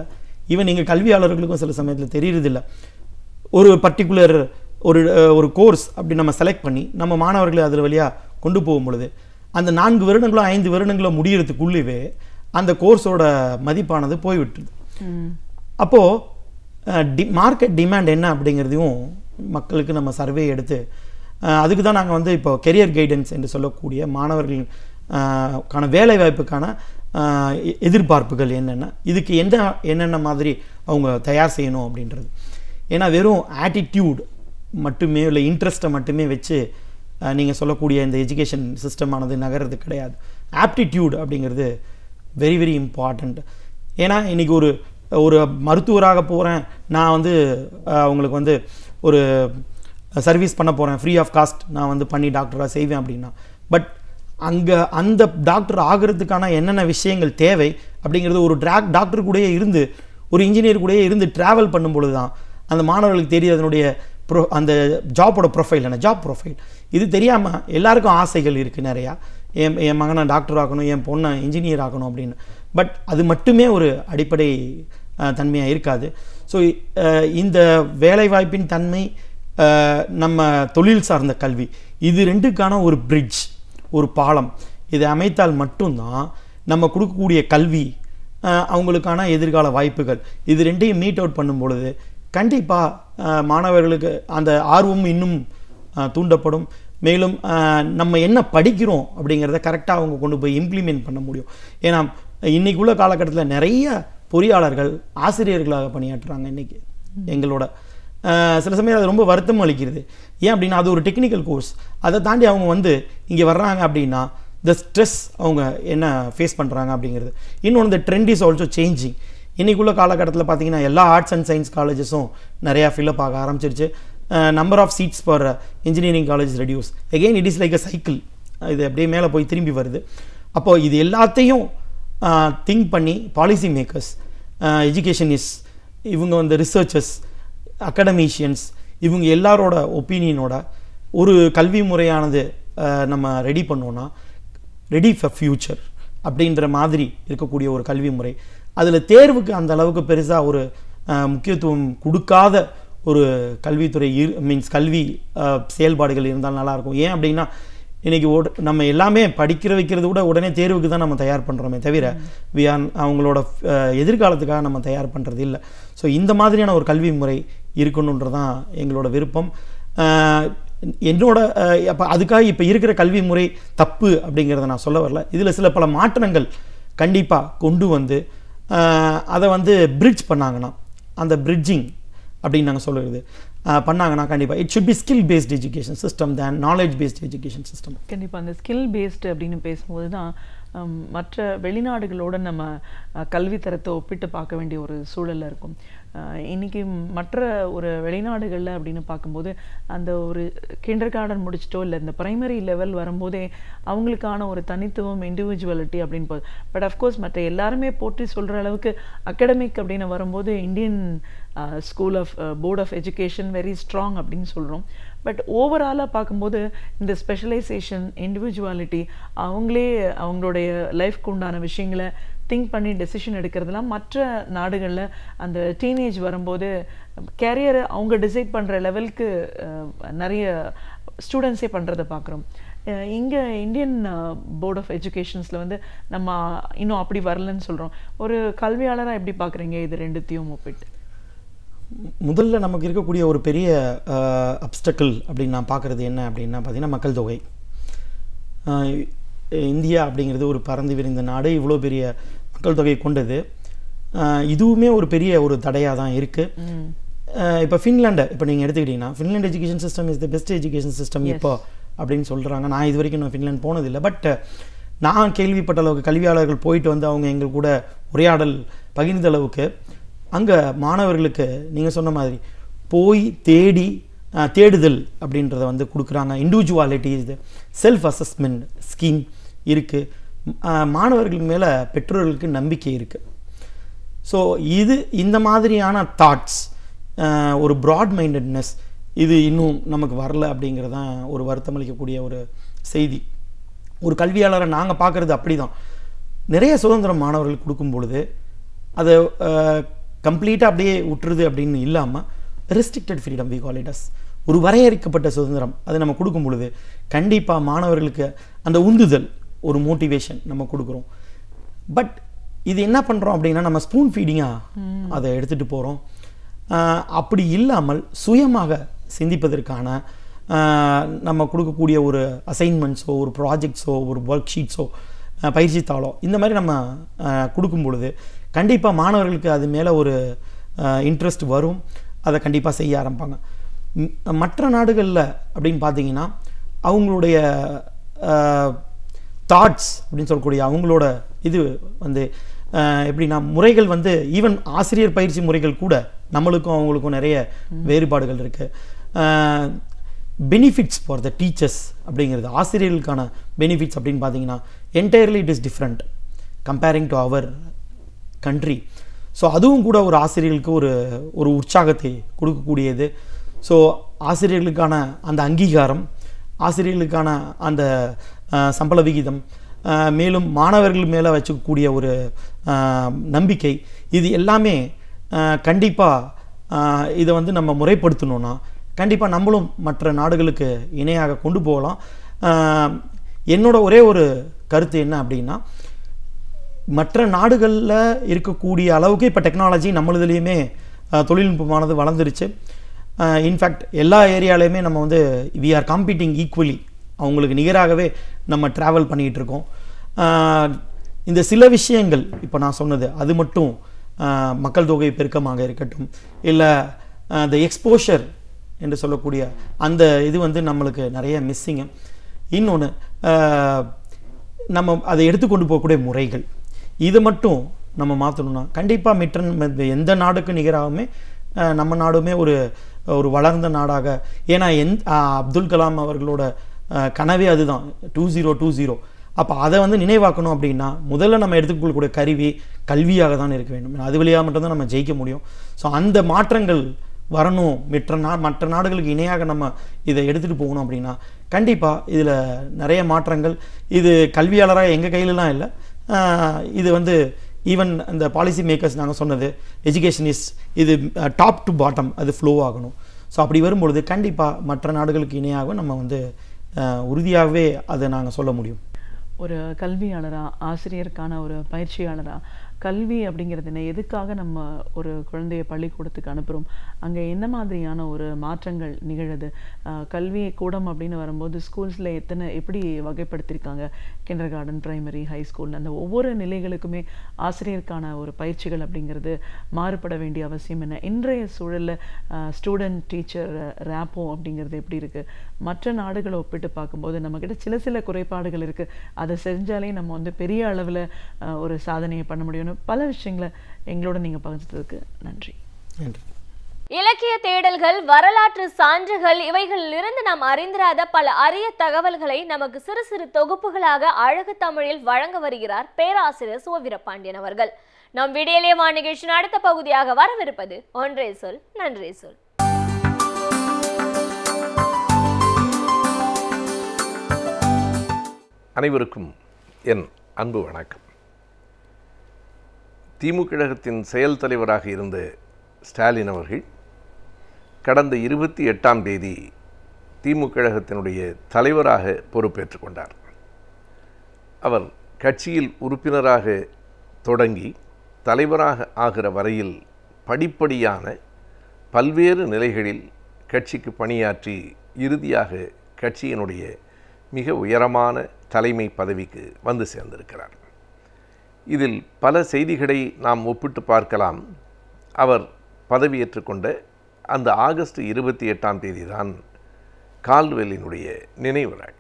ஈவன் நீங்கள் கல்வியாளர்களுக்கும் சில சமயத்தில் தெரியறதில்ல. ஒரு பர்டிகுலர் ஒரு கோர்ஸ் அப்படி நம்ம செலக்ட் பண்ணி நம்ம மாணவர்களை அதில் வழியாக கொண்டு போகும் பொழுது அந்த 4 வருடங்களோ 5 வருடங்களோ முடியறதுக்குள்ளேவே அந்த கோர்ஸோட மதிப்பானது போய்விட்டுருது. அப்போது மார்க்கெட் டிமாண்ட் என்ன அப்படிங்கிறதையும் மக்களுக்கு நம்ம சர்வே எடுத்து அதுக்கு தான் நாங்கள் வந்து இப்போ கெரியர் கைடன்ஸ் என்று சொல்லக்கூடிய மாணவர்களுக்கான வேலை வாய்ப்புக்கான எதிர்பார்ப்புகள் என்னென்ன, இதுக்கு என்னென்ன மாதிரி அவங்க தயார் செய்யணும் அப்படின்றது. ஏன்னா வெறும் ஆட்டிடியூட் மட்டுமே இல்லை இன்ட்ரெஸ்ட்டை மட்டுமே வச்சு நீங்கள் சொல்லக்கூடிய இந்த எஜுகேஷன் சிஸ்டமானது நகர்றது கிடையாது. ஆப்டிடியூட் அப்படிங்கிறது வெரி வெரி இம்பார்ட்டண்ட். ஏன்னா இன்றைக்கி ஒரு மருத்துவராக போகிறேன், நான் வந்து அவங்களுக்கு வந்து ஒரு சர்வீஸ் பண்ண போகிறேன், ஃப்ரீ ஆஃப் காஸ்ட் நான் வந்து பண்ணி டாக்டராக செய்வேன் அப்படின்னா, பட் அங்கே அந்த டாக்டர் ஆகிறதுக்கான என்னென்ன விஷயங்கள் தேவை அப்படிங்கிறது ஒரு டாக்டர் கூடயே இருந்து, ஒரு இன்ஜினியர் கூடயே இருந்து ட்ராவல் பண்ணும்பொழுது தான் அந்த மாணவர்களுக்கு தெரியும் அதனுடைய அந்த ஜாப்போட ப்ரொஃபைல் என்ன ஜாப் ப்ரொஃபைல் இது தெரியாமல் எல்லாருக்கும் ஆசைகள் இருக்குது நிறையா. என் மகனை டாக்டர் ஆக்கணும், என் பொண்ணை இன்ஜினியர் ஆக்கணும் அப்படின்னு. பட் அது மட்டுமே ஒரு அடிப்படை தன்மையாக இருக்காது. ஸோ இந்த வேலைவாய்ப்பின் தன்மை, நம்ம தொழில் சார்ந்த கல்வி, இது ரெண்டுக்கான ஒரு பிரிட்ஜ், ஒரு பாலம், இதை அமைத்தால் மட்டும்தான் நம்ம கொடுக்கக்கூடிய கல்வி, அவங்களுக்கான எதிர்கால வாய்ப்புகள், இது ரெண்டையும் மீட் அவுட் பண்ணும் பொழுது கண்டிப்பாக மாணவர்களுக்கு அந்த ஆர்வம் இன்னும் தூண்டப்படும். மேலும் நம்ம என்ன படிக்கிறோம் அப்படிங்கிறத கரெக்டாக அவங்க கொண்டு போய் இம்ப்ளிமெண்ட் பண்ண முடியும். ஏன்னா இன்றைக்கி உள்ள காலகட்டத்தில் நிறைய பொறியாளர்கள் ஆசிரியர்களாக பணியாற்றுறாங்க இன்றைக்கி எங்களோட. சில சமயம் அது ரொம்ப வருத்தம் அளிக்கிறது. ஏன் அப்படின்னா அது ஒரு டெக்னிக்கல் கோர்ஸ். அதை தாண்டி அவங்க வந்து இங்கே வர்றாங்க அப்படின்னா த ஸ்ட்ரெஸ் அவங்க என்ன ஃபேஸ் பண்ணுறாங்க அப்படிங்கிறது. இன்னொன்று, இந்த ட்ரெண்ட் இஸ் ஆல்சோ சேஞ்சிங். இன்றைக்குள்ள காலகட்டத்தில் பார்த்தீங்கன்னா எல்லா ஆர்ட்ஸ் அண்ட் சயின்ஸ் காலேஜஸும் நிறையா ஃபில்லப் ஆக ஆரம்பிச்சிருச்சு. Number of seats for engineering college reduce. Again it is like a cycle. இது அப்படியே மேலே போய் திரும்பி வருது. அப்போது இது எல்லாத்தையும் திங்க் பண்ணி பாலிசி மேக்கர்ஸ், எஜுகேஷனிஸ்ட், இவங்க வந்து ரிசர்ச்சர்ஸ், அகடமிஷியன்ஸ், இவங்க எல்லாரோட ஒப்பீனியனோட ஒரு கல்வி முறையானது நம்ம ரெடி பண்ணோன்னா ரெடி ஃபார் ஃப்யூச்சர் அப்படின்ற மாதிரி இருக்கக்கூடிய ஒரு கல்வி முறை. அதில் தேர்வுக்கு அந்த அளவுக்கு பெருசாக ஒரு முக்கியத்துவம் கொடுக்காத ஒரு கல்வித்துறை கல்வி செயல்பாடுகள் இருந்தால் நல்லாயிருக்கும். ஏன் அப்படின்னா இன்றைக்கி நம்ம எல்லாமே படிக்கிற வைக்கிறத விட உடனே தேர்வுக்கு தான் நம்ம தயார் பண்ணுறோமே தவிர அவங்களோட எதிர்காலத்துக்காக நம்ம தயார் பண்ணுறது இல்லை. ஸோ இந்த மாதிரியான ஒரு கல்வி முறை இருக்கணுன்றதான் எங்களோட விருப்பம். என்னோட அப்போ அதுக்காக இப்போ இருக்கிற கல்வி முறை தப்பு அப்படிங்கிறத நான் சொல்ல வரல. இதில் சில பல மாற்றங்கள் கண்டிப்பாக கொண்டு வந்து அதை வந்து பிரிட்ஜ் பண்ணாங்கன்னா, அந்த பிரிட்ஜிங் அப்படின்னு நாங்கள் சொல்லுறது பண்ணாங்கன்னா கண்டிப்பாக it should be skill paste education system than knowledge paste education system. கண்டிப்பாக அந்த ஸ்கில் பேஸ்டு அப்படின்னு பேசும்போது தான் மற்ற வெளிநாடுகளோட நம்ம கல்வி தரத்தை ஒப்பிட்டு பார்க்க வேண்டிய ஒரு சூழலில் இருக்கும். இன்றைக்கி மற்ற ஒரு வெளிநாடுகளில் அப்படின்னு பார்க்கும்போது அந்த ஒரு கிண்டர் கார்டன் முடிச்சிட்டோ இல்லை இந்த ப்ரைமரி லெவல் வரும்போதே அவங்களுக்கான ஒரு தனித்துவம், இண்டிவிஜுவலிட்டி அப்படின்னு போகுது. பட் அஃப்கோர்ஸ் மற்ற எல்லாருமே போற்றி சொல்கிற அளவுக்கு அகடமிக் அப்படின்னு வரும்போது Indian school of board of education very strong அப்படின்னு சொல்கிறோம். பட் ஓவராலாக பார்க்கும்போது இந்த ஸ்பெஷலைசேஷன், இண்டிவிஜுவாலிட்டி, அவங்களே அவங்களுடைய லைஃப்க்கு உண்டான விஷயங்களை திங்க் பண்ணி டெசிஷன் எடுக்கிறதுலாம் மற்ற நாடுகளில் அந்த டீனேஜ் வரும்போது கேரியரை அவங்க டிசைட் பண்ணுற லெவலுக்கு நிறைய ஸ்டூடெண்ட்ஸே பண்ணுறதை பார்க்குறோம். இங்கே இந்தியன் போர்ட் ஆஃப் எஜுகேஷன்ஸில் வந்து நம்ம இன்னும் அப்படி வரலன்னு சொல்கிறோம். ஒரு கல்வியாளராக எப்படி பார்க்குறீங்க இது ரெண்டுத்தையும் ஒப்பிட்டு? முதல்ல நமக்கு இருக்கக்கூடிய ஒரு பெரிய அப்டக்கிள் அப்படின்னு நான் பார்க்குறது என்ன அப்படின்னா பார்த்தீங்கன்னா மக்கள் தொகை. இந்தியா அப்படிங்கிறது ஒரு பறந்து விரிந்த நாடு, இவ்வளோ பெரிய மக்கள் தொகை கொண்டது. இதுவுமே ஒரு பெரிய ஒரு தடையாக தான் இருக்குது. இப்போ ஃபின்லாண்டை இப்போ நீங்கள் எடுத்துக்கிட்டிங்கன்னா Finland education system is the best education system இப்போ அப்படின்னு சொல்கிறாங்க. நான் இது வரைக்கும் நான் ஃபின்லாண்ட் போனதில்லை. பட் நான் கேள்விப்பட்ட அளவுக்கு கல்வியாளர்கள் போயிட்டு வந்து அவங்க எங்கள் கூட உரையாடல் பகிர்ந்த அளவுக்கு அங்கே மாணவர்களுக்கு நீங்கள் சொன்ன மாதிரி போய் தேடுதல் அப்படின்றத வந்து கொடுக்குறாங்க. இண்டிவிஜுவாலிட்டி, இது செல்ஃப் அசஸ்மெண்ட் ஸ்கீம் இருக்குது. மாணவர்கள் மேலே பெற்றோர்களுக்கு நம்பிக்கை இருக்குது. ஸோ இந்த மாதிரியான தாட்ஸ், ஒரு ப்ராட் மைண்டட்னஸ், இது இன்னும் நமக்கு வரல அப்படிங்கிறது தான் ஒரு வருத்தம் அளிக்கக்கூடிய ஒரு செய்தி. ஒரு கல்வியாளரை நாங்கள் பார்க்குறது அப்படி தான். நிறைய சுதந்திரம் மாணவர்களுக்கு கொடுக்கும் பொழுது அதை கம்ப்ளீட்டாக அப்படியே விட்டுருது அப்படின்னு இல்லாமல் restricted freedom we call it as, ஒரு வரையறுக்கப்பட்ட சுதந்திரம் அதை நம்ம கொடுக்கும் பொழுது கண்டிப்பாக மாணவர்களுக்கு அந்த உந்துதல், ஒரு மோட்டிவேஷன் நம்ம கொடுக்குறோம். பட் இது என்ன பண்ணுறோம் அப்படின்னா நம்ம ஸ்பூன் ஃபீடிங்காக அதை எடுத்துகிட்டு போகிறோம். அப்படி இல்லாமல் சுயமாக சிந்திப்பதற்கான நம்ம கொடுக்கக்கூடிய ஒரு அசைன்மெண்ட்ஸோ, ஒரு ப்ராஜெக்ட்ஸோ, ஒரு ஒர்க் ஷீட்ஸோ, பயிற்சித்தாளோ இந்த மாதிரி நம்ம கொடுக்கும் பொழுது கண்டிப்பாக மாணவர்களுக்கு அது மேலே ஒரு இன்ட்ரெஸ்ட் வரும். அதை கண்டிப்பாக செய்ய ஆரம்பிப்பாங்க. மற்ற நாடுகளில் அப்படின்னு பார்த்தீங்கன்னா அவங்களுடைய தாட்ஸ் அப்படின்னு சொல்லக்கூடிய அவங்களோட இது வந்து எப்படின்னா முறைகள் வந்து ஈவன் ஆசிரியர் பயிற்சி முறைகள் கூட நம்மளுக்கும் அவங்களுக்கும் நிறைய வேறுபாடுகள் இருக்குது. பெனிஃபிட்ஸ் ஃபார் த டீச்சர்ஸ் அப்படிங்கிறது, ஆசிரியர்களுக்கான பெனிஃபிட்ஸ் அப்படின்னு பார்த்தீங்கன்னா entirely it is different comparing to our country. So அதுவும் கூட ஒரு ஆசிரியர்களுக்கு ஒரு உற்சாகத்தை கொடுக்கக்கூடியது. ஸோ ஆசிரியர்களுக்கான அந்த அங்கீகாரம், ஆசிரியர்களுக்கான அந்த சம்பள விகிதம், மேலும் மாணவர்கள் மேலே வச்சுக்கக்கூடிய ஒரு நம்பிக்கை, இது எல்லாமே கண்டிப்பாக இதை வந்து நம்ம முறைப்படுத்தணும்னா கண்டிப்பாக நம்மளும் மற்ற நாடுகளுக்கு இணையாக கொண்டு போகலாம். என்னோட ஒரே ஒரு கருத்து என்ன அப்படின்னா, மற்ற நாடுகளில் இருக்கக்கூடிய அளவுக்கு இப்போ டெக்னாலஜி நம்மளுதுலேயுமே தொழில்நுட்பமானது வளர்ந்துருச்சு. இன்ஃபேக்ட் எல்லா ஏரியாலையுமே நம்ம வந்து வி ஆர் காம்பீட்டிங் ஈக்குவலி, அவங்களுக்கு நிகராகவே நம்ம ட்ராவல் பண்ணிகிட்டு இருக்கோம். இந்த சில விஷயங்கள் இப்போ நான் சொன்னது அது மட்டும் மக்கள் தொகை பெருக்கமாக இருக்கட்டும், இல்லை the எக்ஸ்போஷர் என்று சொல்லக்கூடிய அந்த இது வந்து நம்மளுக்கு நிறைய மிஸ்ஸிங்கு. இன்னொன்று நம்ம அதை எடுத்துக்கொண்டு போகக்கூடிய முறைகள், இது மட்டும் நம்ம மாற்றணும்னா கண்டிப்பாக மிற்ற எந்த நாடுக்கு நிகராகவுமே நம்ம நாடுமே ஒரு வளர்ந்த நாடாக, ஏன்னா அப்துல் கலாம் அவர்களோட கனவே அதுதான் 2020. அப்போ அதை வந்து நினைவாக்கணும் அப்படின்னா முதல்ல நம்ம எடுத்துக்கொள்ளக்கூடிய கல்வியாக தான் இருக்க வேண்டும். அது வழியாக மட்டும்தான் நம்ம ஜெயிக்க முடியும். ஸோ அந்த மாற்றங்கள் வரணும், மற்ற நாடுகளுக்கு இணையாக நம்ம இதை எடுத்துகிட்டு போகணும் அப்படின்னா கண்டிப்பாக இதில் நிறைய மாற்றங்கள், இது கல்வியாளராக எங்கள் கையிலலாம் இல்லை, இது வந்து ஈவன் இந்த பாலிசி மேக்கர்ஸ் நாங்கள் சொன்னது எஜுகேஷன் இது டாப் டு பாட்டம் அது ஃப்ளோ ஆகணும். ஸோ அப்படி வரும்பொழுது கண்டிப்பாக மற்ற நாடுகளுக்கு இணையாக நம்ம வந்து உறுதியாகவே அதை நாங்கள் சொல்ல முடியும். ஒரு கல்வியாளராக, ஆசிரியருக்கான ஒரு பயிற்சியாளராக, கல்வி அப்படிங்கிறது என்ன, எதுக்காக நம்ம ஒரு குழந்தைய பள்ளிக்கூடத்துக்கு அனுப்புகிறோம், அங்கே என்ன மாதிரியான ஒரு மாற்றங்கள் நிகழுது, கல்வி கூடம் அப்படின்னு வரும்போது ஸ்கூல்ஸில் எப்படி வகைப்படுத்தியிருக்காங்க, kindergarten, primary, high school, அந்த ஒவ்வொரு நிலைகளுக்குமே ஆசிரியருக்கான ஒரு பயிற்சிகள் அப்படிங்கிறது மாறுபட வேண்டிய அவசியம் என்ன, இன்றைய சூழலில் ஸ்டூடெண்ட் டீச்சர் ரேப்போ அப்படிங்கிறது எப்படி இருக்குது, மற்ற நாடுகளை ஒப்பிட்டு பார்க்கும்போது நம்மக்கிட்ட சில குறைபாடுகள் இருக்குது, அதை செஞ்சாலே நம்ம வந்து பெரிய அளவில் ஒரு சாதனையை பண்ண முடியும். பல விஷயங்களை எங்களோட நீங்க பகிர்ந்ததுக்கு நன்றி. இலக்கிய தேடல்கள், வரலாற்று சான்றுகள், இவைகளிலிருந்து நாம் அறிந்திராத பல அரிய தகவல்களை நமக்கு சிறு சிறு தொகுப்புகளாக அழகு தமிழில் வழங்க வருகிறார் பேராசிரியர் சு. வீரபாண்டியன் அவர்கள். நம் விடியலே வா நிகழ்ச்சியின் அடுத்த பகுதியாக வரவிருப்பது ஒன்றே சொல் நன்றே சொல். அனைவருக்கும் என் அன்பு வணக்கம். திமுக கழகத்தின் செயல் தலைவராக இருந்த ஸ்டாலின் அவர்கள் கடந்த 28ஆம் தேதி திமுக கழகத்தினுடைய தலைவராக பொறுப்பேற்றுக் கொண்டார். அவர் கட்சியில் உறுப்பினராக தொடங்கி தலைவராக ஆகிற வரையில் படிப்படியான பல்வேறு நிலைகளில் கட்சிக்கு பணியாற்றி இறுதியாக கட்சியினுடைய மிக உயரமான தலைமை பதவிக்கு வந்து சேர்ந்திருக்கிறார். இதில் பல செய்திகளை நாம் ஒப்பிட்டு பார்க்கலாம். அவர் பதவியேற்றுக்கொண்ட அந்த ஆகஸ்ட் 28ஆம் தேதி தான் கால்டுவெல்லினுடைய நினைவு நாள்.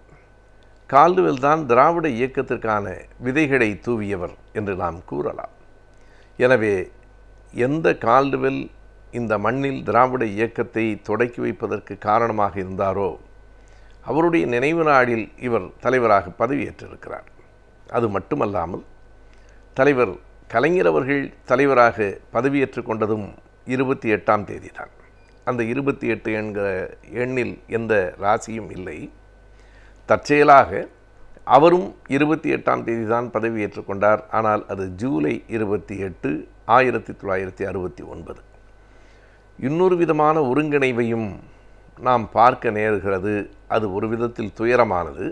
கால்டுவெல் தான் திராவிட இயக்கத்திற்கான விதைகளை தூவியவர் என்று நாம் கூறலாம். எனவே எந்த கால்டுவெல் இந்த மண்ணில் திராவிட இயக்கத்தை தொடக்கி வைப்பதற்கு காரணமாக இருந்தாரோ அவருடைய நினைவு நாளில் இவர் தலைவராக பதவியேற்றிருக்கிறார். அது மட்டுமல்லாமல் தலைவர் கலைஞர் அவர்கள் தலைவராக பதவியேற்றுக் கொண்டதும் 28ஆம் தேதி தான். அந்த 28 என்கிற எண்ணில் எந்த ராசியும் இல்லை. தற்செயலாக அவரும் 28ஆம் தேதி தான் பதவியேற்றுக் கொண்டார். ஆனால் அது ஜூலை 28, 1969. இன்னொரு விதமான ஒருங்கிணைவையும் நாம் பார்க்க நேருகிறது. அது ஒரு விதத்தில் துயரமானது.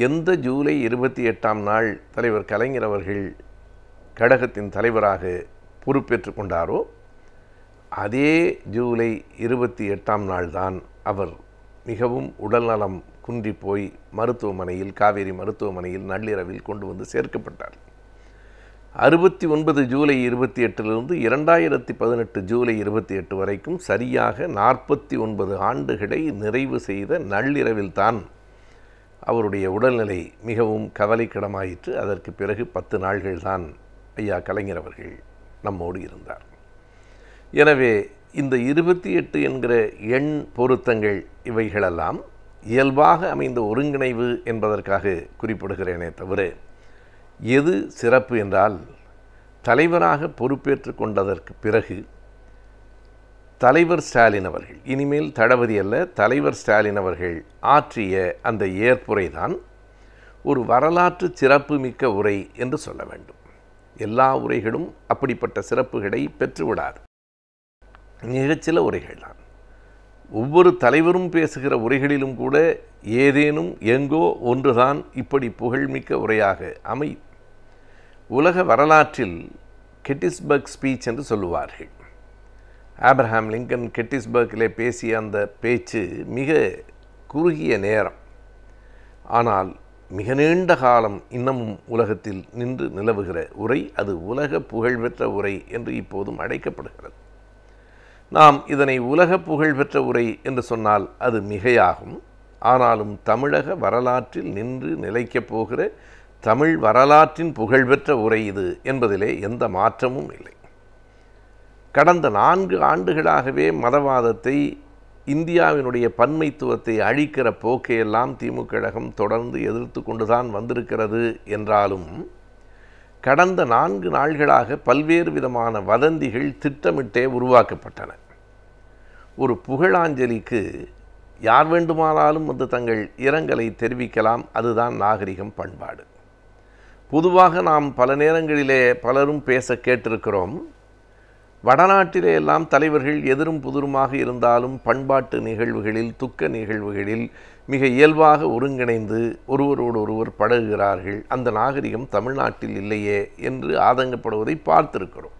எந்த ஜூலை 28ஆம் நாள் தலைவர் கலைஞர் அவர்கள் கழகத்தின் தலைவராக பொறுப்பேற்றுக் கொண்டாரோ அதே ஜூலை 28ஆம் நாள் தான் அவர் மிகவும் உடல்நலம் குன்றி போய் மருத்துவமனையில், காவேரி மருத்துவமனையில் நள்ளிரவில் கொண்டு வந்து சேர்க்கப்பட்டார். 69 ஜூலை 28லிருந்து 2018 ஜூலை 28 வரைக்கும் சரியாக 49 ஆண்டுகளை நிறைவு செய்த நள்ளிரவில்தான் அவருடைய உடல்நிலை மிகவும் கவலைக்கிடமாயிற்று. அதற்கு பிறகு 10 நாள்கள் தான் ஐயா கலைஞர் அவர்கள் நம்மோடு இருந்தார். எனவே இந்த 28 என்கிற எண் பொருத்தங்கள் இவைகளெல்லாம் இயல்பாக அமைந்த ஒருங்கிணைவு என்பதற்காக குறிப்பிடுகிறேனே தவிர, எது சிறப்பு என்றால் தலைவராக பொறுப்பேற்று கொண்டதற்கு பிறகு தலைவர் ஸ்டாலின் அவர்கள், இனிமேல் தளபதி அல்ல, தலைவர் ஸ்டாலின் அவர்கள் ஆற்றிய அந்த ஏற்புரைதான் ஒரு வரலாற்று சிறப்பு மிக்க உரை என்று சொல்ல வேண்டும். எல்லா உரைகளும் அப்படிப்பட்ட சிறப்புகளை பெற்றுவிடாது. மிகச்சில உரைகள் தான். ஒவ்வொரு தலைவரும் பேசுகிற உரைகளிலும் கூட ஏதேனும் எங்கோ ஒன்றுதான் இப்படி புகழ்மிக்க உரையாக அமையும். உலக வரலாற்றில் கெட்டிஸ்பர்க் ஸ்பீச் என்று சொல்லுவார்கள். ஆப்ரஹாம் லிங்கன் கெட்டிஸ்பர்க்கிலே பேசிய அந்த பேச்சு மிக குறுகிய நேரம், ஆனால் மிக நீண்ட காலம் இன்னமும் உலகத்தில் நின்று நிலவுகிற உரை. அது உலக புகழ்பெற்ற உரை என்று இப்போதும் அழைக்கப்படுகிறது. நாம் இதனை உலக புகழ்பெற்ற உரை என்று சொன்னால் அது மிகையாகும். ஆனாலும் தமிழக வரலாற்றில் நின்று நிலைக்கப் போகிற தமிழ் வரலாற்றின் புகழ்பெற்ற உரை இது என்பதிலே எந்த மாற்றமும் இல்லை. கடந்த 4 ஆண்டுகளாகவே மதவாதத்தை, இந்தியாவினுடைய பன்மைத்துவத்தை அழிக்கிற போக்கையெல்லாம் திமுக கழகம் தொடர்ந்து எதிர்த்து கொண்டுதான் வந்திருக்கிறது என்றாலும் கடந்த 4 நாள்களாக பல்வேறு விதமான வதந்திகள் திட்டமிட்டே உருவாக்கப்பட்டன. ஒரு புகழாஞ்சலிக்கு யார் வேண்டுமானாலும் வந்து தங்கள் இரங்கலை தெரிவிக்கலாம். அதுதான் நாகரிகம், பண்பாடு. பொதுவாக நாம் பல நேரங்களிலே பலரும் பேச கேட்டிருக்கிறோம். வடநாட்டிலே எல்லாம் தலைவர்கள் எதிரும் புதிருமாக இருந்தாலும் பண்பாட்டு நிகழ்வுகளில், துக்க நிகழ்வுகளில் மிக இயல்பாக ஒருங்கிணைந்து ஒருவரோடு ஒருவர் பழகுகிறார்கள். அந்த நாகரிகம் தமிழ்நாட்டில் இல்லையே என்று ஆதங்கப்படுவதை பார்த்திருக்கிறோம்.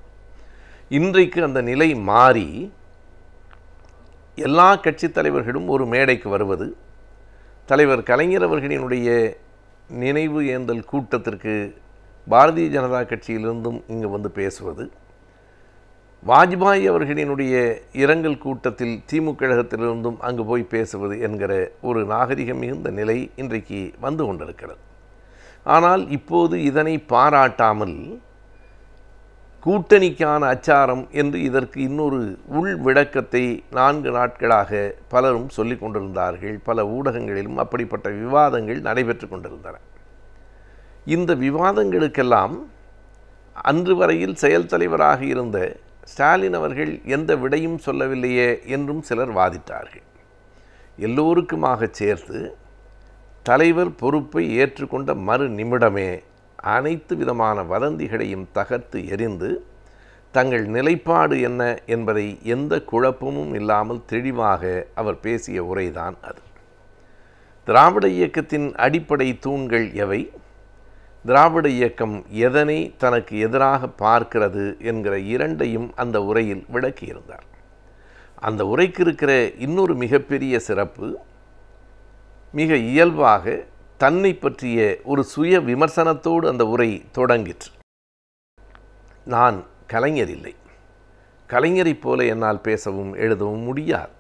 இன்றைக்கு அந்த நிலை மாறி எல்லா கட்சி தலைவர்களும் ஒரு மேடைக்கு வருவது, தலைவர் கலைஞர் அவர்களினுடைய நினைவு ஏந்தல் கூட்டத்திற்கு பாரதிய ஜனதா கட்சியிலிருந்தும் இங்கு வந்து பேசுவது, வாஜ்பாய் அவர்களினுடைய இரங்கல் கூட்டத்தில் திமுக கழகத்திலிருந்தும் அங்கு போய் பேசுவது என்கிற ஒரு நாகரிகம் மிகுந்த நிலை இன்றைக்கு வந்து கொண்டிருக்கிறது. ஆனால் இப்போது இதனை பாராட்டாமல் கூட்டணிக்கான அச்சாரம் என்று இதற்கு இன்னொரு உள் விளக்கத்தை 4 நாட்களாக பலரும் சொல்லிக் கொண்டிருந்தார்கள். பல ஊடகங்களிலும் அப்படிப்பட்ட விவாதங்கள் நடைபெற்று கொண்டிருந்தன. இந்த விவாதங்களுக்கெல்லாம் அன்று வரையில் செயல் தலைவராக இருந்த ஸ்டாலின் அவர்கள் எந்த விடையும் சொல்லவில்லையே என்றும் சிலர் வாதிட்டார்கள். எல்லோருக்குமாக சேர்த்து தலைவர் பொறுப்பை ஏற்றுக்கொண்ட மறு நிமிடமே அனைத்து விதமான வதந்திகளையும் தகர்த்து எறிந்து தங்கள் நிலைப்பாடு என்ன என்பதை எந்த குழப்பமும் இல்லாமல் தெளிவாக அவர் பேசிய உரைதான் அது. திராவிட இயக்கத்தின் அடிப்படை தூண்கள் எவை, திராவிட இயக்கம் எதனை தனக்கு எதிராக பார்க்கிறது என்கிற இரண்டையும் அந்த உரையில் விளக்கியிருந்தார். அந்த உரைக்கு இருக்கிற இன்னொரு மிகப்பெரிய சிறப்பு, மிக இயல்பாக தன்னை பற்றிய ஒரு சுய விமர்சனத்தோடு அந்த உரை தொடங்கிற்று. நான் கலைஞர் இல்லை, கலைஞரைப் போல என்னால் பேசவும் எழுதவும் முடியாது,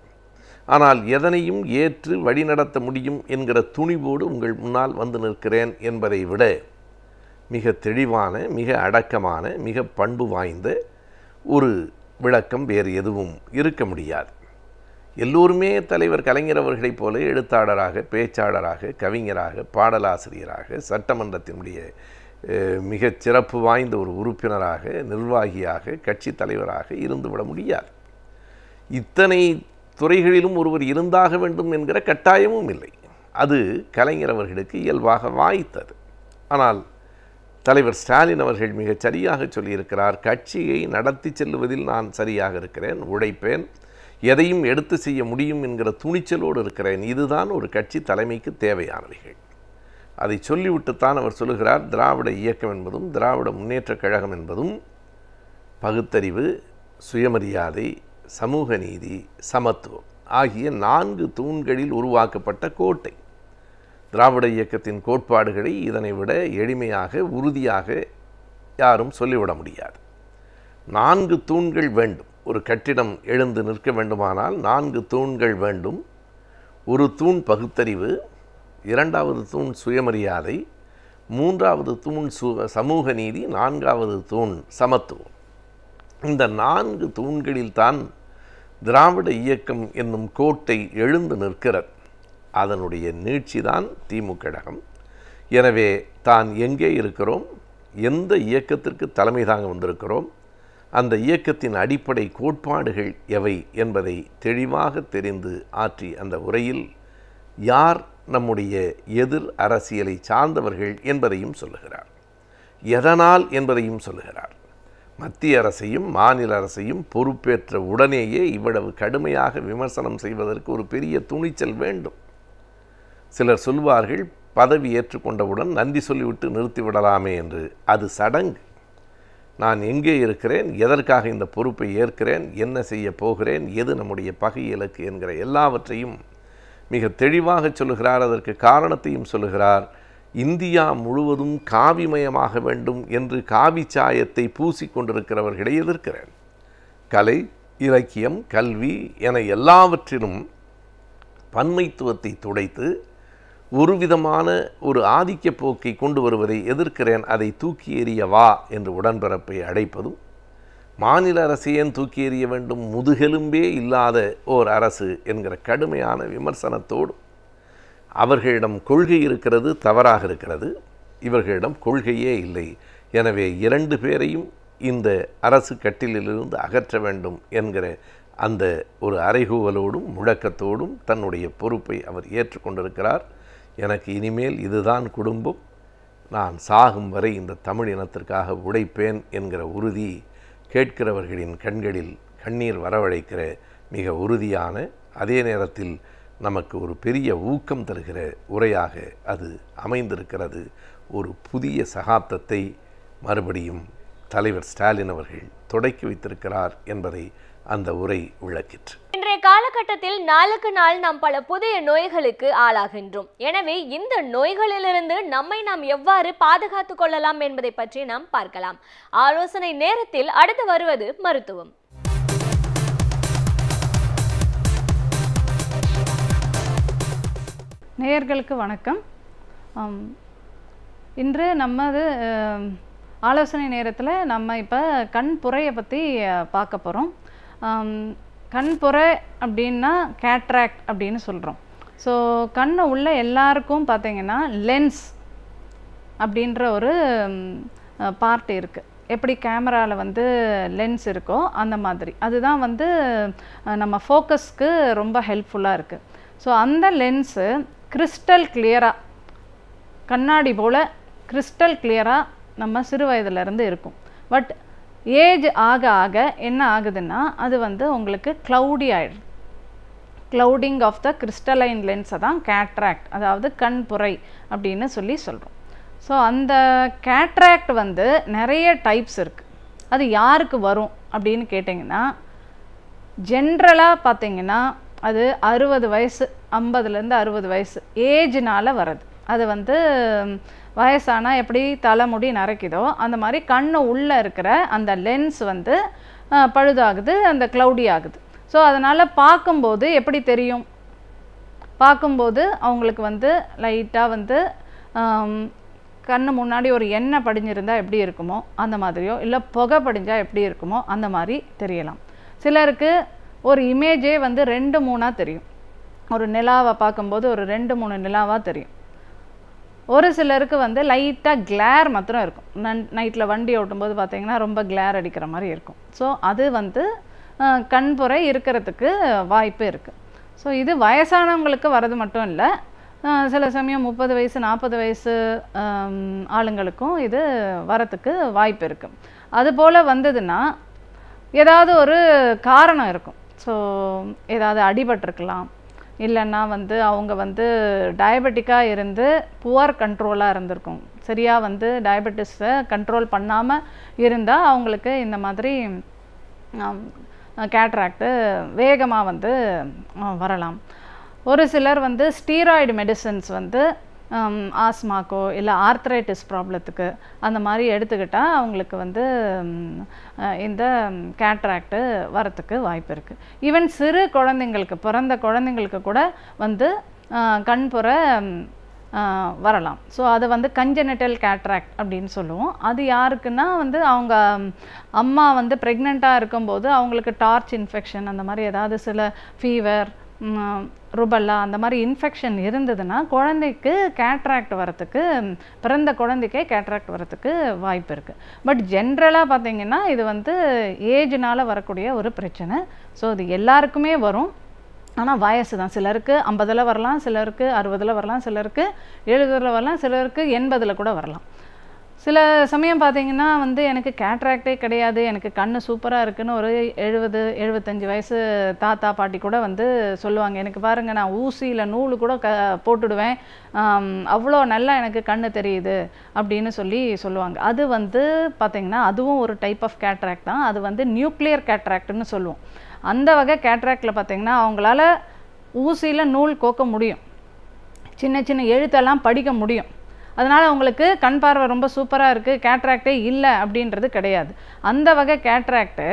ஆனால் எதனையும் ஏற்று வழிநடத்த முடியும் என்கிற துணிவோடு உங்கள் முன்னால் வந்து நிற்கிறேன் என்பதை விட மிக தெளிவான, மிக அடக்கமான, மிக பண்பு வாய்ந்த ஒரு விளக்கம் வேறு எதுவும் இருக்க முடியாது. எல்லோருமே தலைவர் கலைஞர் அவர்களைப் போல எழுத்தாளராக, பேச்சாளராக, கவிஞராக, பாடலாசிரியராக, சட்டமன்றத்தினுடைய மிகச் சிறப்பு வாய்ந்த ஒரு உறுப்பினராக, நிர்வாகியாக, கட்சி தலைவராக இருந்துவிட முடியாது. இத்தனை துறைகளிலும் ஒருவர் இருந்தாக வேண்டும் என்கிற கட்டாயமும் இல்லை. அது கலைஞர் அவர்களுக்கு இயல்பாக வாய்த்தது. ஆனால் தலைவர் ஸ்டாலின் அவர்கள் மிகச் சரியாக சொல்லியிருக்கிறார், கட்சியை நடத்தி செல்லுவதில் நான் சரியாக இருக்கிறேன், உழைப்பேன், எதையும் எடுத்து செய்ய முடியும் என்கிற துணிச்சலோடு இருக்கிறேன். இதுதான் ஒரு கட்சி தலைமைக்கு தேவையானவைகள். அதை சொல்லிவிட்டுத்தான் அவர் சொல்லுகிறார், திராவிட இயக்கம் என்பதும் திராவிட முன்னேற்றக் கழகம் என்பதும் பகுத்தறிவு, சுயமரியாதை, சமூக நீதி, சமத்துவம் ஆகிய 4 தூண்களில் உருவாக்கப்பட்ட கோட்டை. திராவிட இயக்கத்தின் கோட்பாடுகளை இதனை விட எளிமையாக, உறுதியாக யாரும் சொல்லிவிட முடியாது. 4 தூண்கள் வேண்டும். ஒரு கட்டிடம் எழுந்து நிற்க வேண்டுமானால் 4 தூண்கள் வேண்டும். ஒரு தூண் பகுத்தறிவு, 2வது தூண் சுயமரியாதை, 3வது தூண் சமூக நீதி, 4வது தூண் சமத்துவம். இந்த 4 தூண்களில்தான் திராவிட இயக்கம் என்னும் கோட்டை எழுந்து நிற்கிறது. அதனுடைய நீட்சிதான் திமுக கழகம். எனவே தான் எங்கே இருக்கிறோம், எந்த இயக்கத்திற்கு தலைமை தாங்க வந்திருக்கிறோம், அந்த இயக்கத்தின் அடிப்படை கோட்பாடுகள் எவை என்பதை தெளிவாக தெரிந்து ஆற்றி அந்த உரையில் யார் நம்முடைய எதிர் அரசியலை சார்ந்தவர்கள் என்பதையும் சொல்லுகிறார். எதனால் என்பதையும் சொல்லுகிறார். மத்திய அரசையும் மாநில அரசையும் பொறுப்பேற்ற உடனேயே இவ்வளவு கடுமையாக விமர்சனம் செய்வதற்கு ஒரு பெரிய துணிச்சல் வேண்டும். சிலர் சொல்வார்கள், பதவி ஏற்றுக்கொண்டவுடன் நன்றி சொல்லிவிட்டு நிறுத்திவிடலாமே என்று. அது சடங்கு. நான் எங்கே இருக்கிறேன், எதற்காக இந்த பொறுப்பை ஏற்கிறேன், என்ன செய்ய போகிறேன், எது நம்முடைய பகை இலக்கு என்கிற எல்லாவற்றையும் மிக தெளிவாக சொல்லுகிறார். அதற்கு காரணத்தையும் சொல்லுகிறார். இந்தியா முழுவதும் காவிமயமாக வேண்டும் என்று காவி சாயத்தை பூசிக்கொண்டிருக்கிறவர்களை எதிர்க்கிறேன். கலை, இலக்கியம், கல்வி என எல்லாவற்றிலும் பன்மைத்துவத்தை துடைத்து ஒரு விதமான ஒரு ஆதிக்க போக்கை கொண்டு வருவதை எதிர்க்கிறேன். அதை தூக்கி எறிய வா என்று உடன்பிறப்பை அழைப்பதும், மாநில அரசையேன் தூக்கி எறிய வேண்டும், முதுகெலும்பே இல்லாத ஓர் அரசு என்கிற கடுமையான விமர்சனத்தோடு அவர்களிடம் கொள்கை இருக்கிறது, தவறாக இருக்கிறது. இவர்களிடம் கொள்கையே இல்லை. எனவே 2 பேரையும் இந்த அரசு கட்டிலிலிருந்து அகற்ற வேண்டும் என்கிற அந்த ஒரு அறைகூவலோடும் முழக்கத்தோடும் தன்னுடைய பொறுப்பை அவர் ஏற்றுக்கொண்டிருக்கிறார். எனக்கு இனிமேல் இதுதான் குடும்பம், நான் சாகும் வரை இந்த தமிழ் இனத்திற்காக உழைப்பேன் என்கிற உறுதி கேட்கிறவர்களின் கண்களில் கண்ணீர் வரவழைக்கிற மிக உறுதியான, அதே நேரத்தில் நமக்கு ஒரு பெரிய ஊக்கம் தருகிற உரையாக அது அமைந்திருக்கிறது. ஒரு புதிய சகாப்தத்தை மறுபடியும் தலைவர் ஸ்டாலின் அவர்கள் தொடக்கி வைத்திருக்கிறார் என்பதை அந்த உரை விளக்கிற்று. இன்றைய காலகட்டத்தில் நாளுக்கு நாள் நாம் பல புதிய நோய்களுக்கு ஆளாகின்றோம். எனவே இந்த நோய்களிலிருந்து நம்மை நாம் எவ்வாறு பாதுகாத்துக் கொள்ளலாம் என்பதை பற்றி நாம் பார்க்கலாம். ஆலோசனை நேரத்தில் அடுத்து வருவது மருத்துவம். நேயர்களுக்கு வணக்கம். இன்று நமது ஆலோசனை நேரத்தில் நம்ம இப்போ கண் புரையை பற்றி பார்க்க போகிறோம். கண் புரை அப்படின்னா கேட்ராக்ட் அப்படின்னு சொல்கிறோம். ஸோ கண்ணை உள்ள எல்லாருக்கும் பார்த்திங்கன்னா லென்ஸ் அப்படின்ற ஒரு பார்ட் இருக்குது. எப்படி கேமராவில் வந்து லென்ஸ் இருக்கோ அந்த மாதிரி அதுதான் வந்து நம்ம ஃபோக்கஸ்க்கு ரொம்ப ஹெல்ப்ஃபுல்லாக இருக்குது. ஸோ அந்த லென்ஸு கிறிஸ்டல் கிளியராக, கண்ணாடி போல் கிறிஸ்டல் கிளியராக நம்ம சிறு வயதிலேருந்து இருக்கும். பட் ஏஜ் ஆக ஆக என்ன ஆகுதுன்னா அது வந்து உங்களுக்கு க்ளவுடி ஆகிடுது. க்ளவுடிங் ஆஃப் த கிறிஸ்டலைன் லென்ஸை தான் கேட்ராக்ட், அதாவது கண் புரை அப்படின்னு சொல்கிறோம். ஸோ அந்த கேட்ராக்ட் வந்து நிறைய டைப்ஸ் இருக்குது. அது யாருக்கு வரும் அப்படின்னு கேட்டிங்கன்னா, ஜென்ரலாக பார்த்திங்கன்னா அது 60 வயசு, 50லேருந்து 60 வயசு ஏஜ்னால் வருது. அது வந்து வயசானால் எப்படி தலைமுடி நரைக்குதோ அந்த மாதிரி கண்ணு உள்ளே இருக்கிற அந்த லென்ஸ் வந்து பழுதாகுது, அந்த க்ளவுடி ஆகுது. ஸோ அதனால் பார்க்கும்போது எப்படி தெரியும்? பார்க்கும்போது அவங்களுக்கு வந்து லைட்டாக வந்து கண்ணு முன்னாடி ஒரு எண்ணெய் படிஞ்சிருந்தால் எப்படி இருக்குமோ அந்த மாதிரியோ, இல்லை புகை படிஞ்சால் எப்படி இருக்குமோ அந்த மாதிரி தெரியலாம். சிலருக்கு ஒரு இமேஜே வந்து 2-3 தெரியும். ஒரு நிலாவை பார்க்கும்போது ஒரு 2-3 நிலாவாக தெரியும். ஒரு சிலருக்கு வந்து லைட்டாக கிளேர் மாத்திரம் இருக்கும். நைட்டில் வண்டி ஓட்டும்போது பார்த்திங்கன்னா ரொம்ப கிளேர் அடிக்கிற மாதிரி இருக்கும். ஸோ அது வந்து கண்புரை இருக்கிறதுக்கு வாய்ப்பு இருக்குது. ஸோ இது வயசானவங்களுக்கு வர்றது மட்டும் இல்லை, சில சமயம் 30 வயசு 40 வயசு ஆளுங்களுக்கும் இது வரத்துக்கு வாய்ப்பு இருக்குது. அதுபோல் வந்ததுன்னா ஏதாவது ஒரு காரணம் இருக்கும். ஸோ ஏதாவது அடிபட்டிருக்கலாம், இல்லைன்னா வந்து அவங்க வந்து டயபெட்டிக்காக இருந்து புவர் கண்ட்ரோலாக இருந்திருக்கும். சரியாக வந்து டயபெட்டிஸை கண்ட்ரோல் பண்ணாமல் இருந்தால் அவங்களுக்கு இந்த மாதிரி கேட்ராக்டு வேகமாக வந்து வரலாம். ஒரு சிலர் வந்து ஸ்டீராய்டு மெடிசன்ஸ் வந்து ஆஸ்மாக்கோ இல்லை ஆர்த்ரைட்டிஸ் ப்ராப்ளத்துக்கு அந்த மாதிரி எடுத்துக்கிட்டால் அவங்களுக்கு வந்து இந்த கேட்ராக்டு வரத்துக்கு வாய்ப்பு இருக்குது. ஈவன் சிறு குழந்தைங்களுக்கு, பிறந்த குழந்தைங்களுக்கு கூட வந்து கண்புரை வரலாம். ஸோ அது வந்து கன்ஜெனிட்டல் கேட்ராக்ட் அப்படின்னு சொல்லுவோம். அது யாருக்குன்னா வந்து அவங்க அம்மா வந்து ப்ரெக்னெண்ட்டாக இருக்கும்போது அவங்களுக்கு டார்ச் இன்ஃபெக்ஷன் அந்த மாதிரி ஏதாவது சில ஃபீவர் ருபல்லா அந்த மாதிரி இன்ஃபெக்ஷன் இருந்ததுன்னா குழந்தைக்கு கேட்ராக்ட் வரத்துக்கு, பிறந்த குழந்தைக்கே கேட்ராக்ட் வரத்துக்கு வாய்ப்பு இருக்குது. பட் ஜென்ரலாக பார்த்தீங்கன்னா இது வந்து ஏஜ்னால் வரக்கூடிய ஒரு பிரச்சனை. ஸோ இது எல்லாருக்குமே வரும். ஆனால் வயசு தான், சிலருக்கு 50 வரலாம், சிலருக்கு 60 வரலாம், சிலருக்கு 70 வரலாம், சிலருக்கு 80 கூட வரலாம். சில சமயம் பார்த்தீங்கன்னா வந்து எனக்கு கேட்ராக்டே கிடையாது, எனக்கு கண்ணு சூப்பராக இருக்குன்னு ஒரு 70-75 வயசு தாத்தா பாட்டி கூட வந்து சொல்லுவாங்க. எனக்கு பாருங்கள், நான் ஊசியில் நூல் கூட போட்டுடுவேன், அவ்வளோ நல்லா எனக்கு கண்ணு தெரியுது அப்படின்னு சொல்லுவாங்க. அது வந்து பார்த்திங்கன்னா அதுவும் ஒரு டைப் ஆஃப் கேட்ராக்ட் தான். அது வந்து நியூக்ளியர் கேட்ராக்ட்னு சொல்லுவோம். அந்த வகை கேட்ராக்டில் பார்த்திங்கன்னா அவங்களால ஊசியில் நூல் கோக்க முடியும், சின்ன சின்ன எழுத்தெல்லாம் படிக்க முடியும். அதனால் அவங்களுக்கு கண் பார்வை ரொம்ப சூப்பராக இருக்குது, கேட்ராக்டே இல்லை அப்படின்றது கிடையாது. அந்த வகை கேட்ராக்டு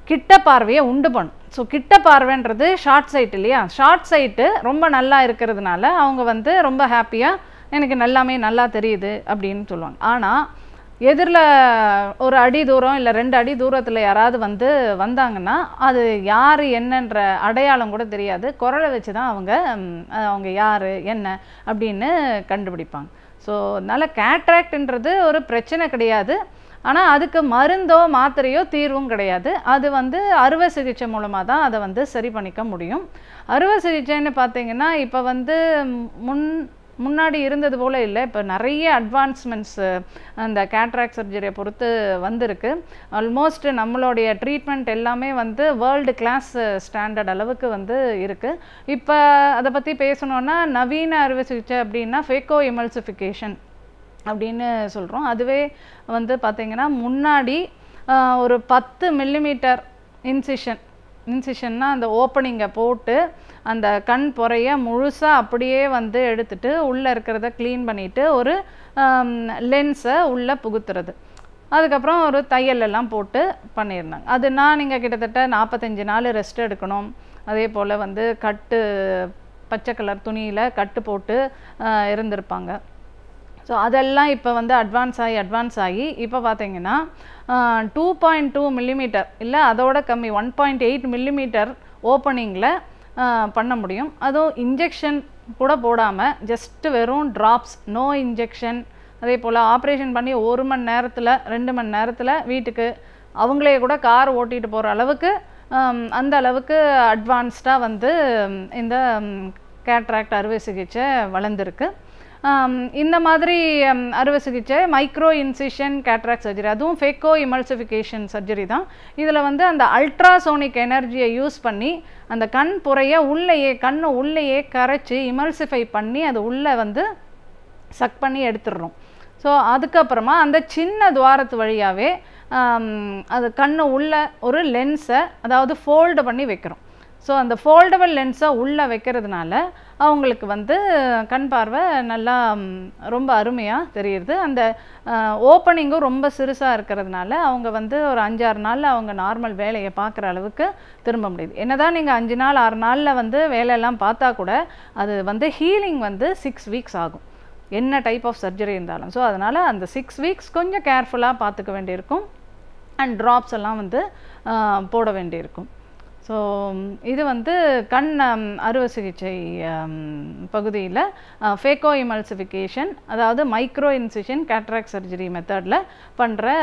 கிட்ட பார்வையை உண்டு பண்ணும். ஸோ கிட்ட பார்வைன்றது ஷார்ட் சைட் இல்லையா, ஷார்ட் சைட்டு ரொம்ப நல்லா இருக்கிறதுனால அவங்க வந்து ரொம்ப ஹாப்பியாக எனக்கு எல்லாமே நல்லா தெரியுது அப்படின்னு சொல்லுவாங்க. ஆனால் எதிரில் ஒரு அடி தூரம் இல்லை 2 அடி தூரத்தில் யாராவது வந்தாங்கன்னா அது யார் என்னன்ற அடையாளம் கூட தெரியாது, குரலை வச்சு தான் அவங்க யார் என்ன அப்படின்னு கண்டுபிடிப்பாங்க. ஸோ அதனால் கேட்ராக்ட்ன்றது ஒரு பிரச்சனை கிடையாது. ஆனால் அதுக்கு மருந்தோ மாத்திரையோ தீர்வும் கிடையாது. அது வந்து அறுவை சிகிச்சை மூலமாக தான் அதை சரி பண்ணிக்க முடியும். அறுவை சிகிச்சைன்னு பார்த்தீங்கன்னா இப்போ முன்னாடி இருந்தது போல் இல்லை. இப்போ நிறைய அட்வான்ஸ்மெண்ட்ஸ் அந்த கேட்ராக்ட் சர்ஜரியை பொறுத்து வந்திருக்கு. ஆல்மோஸ்ட் நம்மளுடைய ட்ரீட்மெண்ட் எல்லாமே வேர்ல்டு கிளாஸ் ஸ்டாண்டர்ட் அளவுக்கு இருக்குது. இப்போ அதை பற்றி பேசணுன்னா நவீன அறுவை சிகிச்சை அப்படின்னா ஃபேக்கோ எமல்சிஃபிகேஷன் அப்படின்னு சொல்கிறோம். அதுவே பார்த்திங்கன்னா முன்னாடி ஒரு 10 மில்லிமீட்டர் இன்சிஷன்னா அந்த ஓப்பனிங்கை போட்டு அந்த கண் பொறைய முழுசாக அப்படியே எடுத்துட்டு உள்ளே இருக்கிறத க்ளீன் பண்ணிவிட்டு ஒரு லென்ஸை உள்ளே புகுத்துறது, அதுக்கப்புறம் ஒரு தையல் எல்லாம் போட்டு பண்ணியிருந்தாங்க. அதுனா நீங்கள் கிட்டத்தட்ட 45 நாள் ரெஸ்ட் எடுக்கணும். அதே போல் கட்டு பச்சை கலர் துணியில் கட்டு போட்டு இருந்திருப்பாங்க. ஸோ அதெல்லாம் இப்போ அட்வான்ஸ் ஆகி இப்போ பார்த்தீங்கன்னா 2.2 மில்லிமீட்டர் இல்லை அதோட கம்மி 1.8 மில்லிமீட்டர் ஓப்பனிங்கில் பண்ண முடியும். அதுவும் இன்ஜெக்ஷன் கூட போடாமல் ஜஸ்ட்டு வெறும் ட்ராப்ஸ், நோ இன்ஜெக்ஷன். அதே போல் ஆப்ரேஷன் பண்ணி 1 மணி நேரத்தில் 2 மணி நேரத்தில் வீட்டுக்கு அவங்களே கூட கார் ஓட்டிகிட்டு போகிற அளவுக்கு அந்த அளவுக்கு அட்வான்ஸ்டாக இந்த கேட்ராக்ட் அறுவை சிகிச்சை வளர்ந்துருக்கு. இந்த மாதிரி அறுவை சிகிச்சை மைக்ரோ இன்சிஷன் கேட்ராக்ட் சர்ஜரி, அதுவும் ஃபேக்கோ எமல்சிஃபிகேஷன் சர்ஜரி தான். இதில் அந்த அல்ட்ராசோனிக் எனர்ஜியை யூஸ் பண்ணி அந்த கண் புறையை கண்ணு உள்ளேயே கரைச்சி இமல்சிஃபை பண்ணி அது உள்ளே சக் பண்ணி எடுத்துடுறோம். ஸோ அதுக்கப்புறமா அந்த சின்ன துவாரத்து வழியாகவே அது கண்ணு உள்ள ஒரு லென்ஸை அதாவது ஃபோல்டு பண்ணி வைக்கிறோம். ஸோ அந்த ஃபோல்டபிள் லென்ஸை உள்ளே வைக்கிறதுனால அவங்களுக்கு கண் பார்வை நல்லா ரொம்ப அருமையாக தெரியுது. அந்த ஓப்பனிங்கும் ரொம்ப சிறுசாக இருக்கிறதுனால அவங்க ஒரு 5-6 நாளில் அவங்க நார்மல் வேலையை பார்க்குற அளவுக்கு திரும்ப முடியுது. என்னதான் நீங்கள் 5 நாள் 6 நாளில் வேலையெல்லாம் பார்த்தா கூட அது ஹீலிங் 6 வீக்ஸ் ஆகும், என்ன டைப் ஆஃப் சர்ஜரி இருந்தாலும். ஸோ அதனால் அந்த 6 வீக்ஸ் கொஞ்சம் கேர்ஃபுல்லாக பார்த்துக்க வேண்டியிருக்கும். அண்ட் ட்ராப்ஸ் எல்லாம் போட வேண்டியிருக்கும். ஸோ இது கண் அறுவை சிகிச்சை பகுதியில் ஃபேக்கோ எமல்சிஃபிகேஷன், அதாவது மைக்ரோ இன்சிஷன் கேட்ராக்ட் சர்ஜரி மெத்தடில் பண்ணுற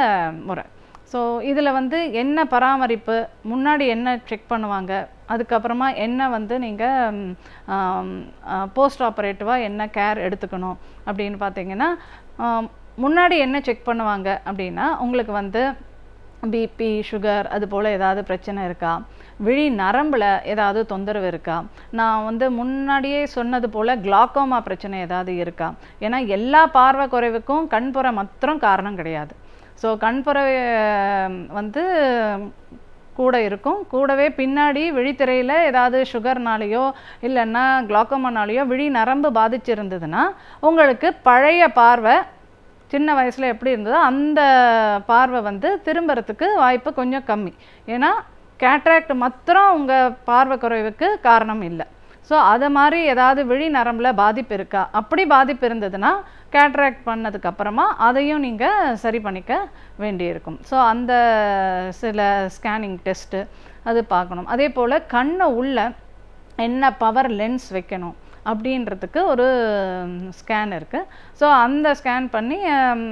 முறை. ஸோ இதில் என்ன பராமரிப்பு, முன்னாடி என்ன செக் பண்ணுவாங்க, அதுக்கப்புறமா என்ன நீங்கள் போஸ்ட் ஆப்ரேட்டிவாக என்ன கேர் எடுத்துக்கணும் அப்படின்னு பார்த்தீங்கன்னா, முன்னாடி என்ன செக் பண்ணுவாங்க அப்படின்னா உங்களுக்கு பிபி, சுகர் அது போல் ஏதாவது பிரச்சனை இருக்கா, விழி நரம்பில் ஏதாவது தொந்தரவு இருக்கா, நான் முன்னாடியே சொன்னது போல் கிளாக்கோமா பிரச்சனை ஏதாவது இருக்கா. ஏன்னா எல்லா பார்வை குறைவுக்கும் கண்புரை மாத்திரம் காரணம் கிடையாது. ஸோ கண்புரை கூட இருக்கும், கூடவே பின்னாடி விழித்திரையில் ஏதாவது சுகர்னாலேயோ இல்லைன்னா கிளாக்கோமானாலேயோ விழி நரம்பு பாதிச்சிருந்ததுன்னா உங்களுக்கு பழைய பார்வை சின்ன வயசில் எப்படி இருந்ததோ அந்த பார்வை திரும்புறதுக்கு வாய்ப்பு கொஞ்சம் கம்மி. ஏன்னா கேட்ராக்ட் மாத்திரம் உங்கள் பார்வை குறைவுக்கு காரணம் இல்லை. ஸோ அதை மாதிரி ஏதாவது விழி நரம்பில் பாதிப்பு இருக்கா, அப்படி பாதிப்பு இருந்ததுன்னா கேட்ராக்ட் பண்ணதுக்கப்புறமா அதையும் நீங்கள் சரி பண்ணிக்க வேண்டியிருக்கும். ஸோ அந்த சில ஸ்கேனிங் டெஸ்ட்டு அது பார்க்கணும். அதே போல் கண்ணை உள்ள என்ன பவர் லென்ஸ் வைக்கணும் அப்படின்றதுக்கு ஒரு ஸ்கேன் இருக்குது. ஸோ அந்த ஸ்கேன் பண்ணி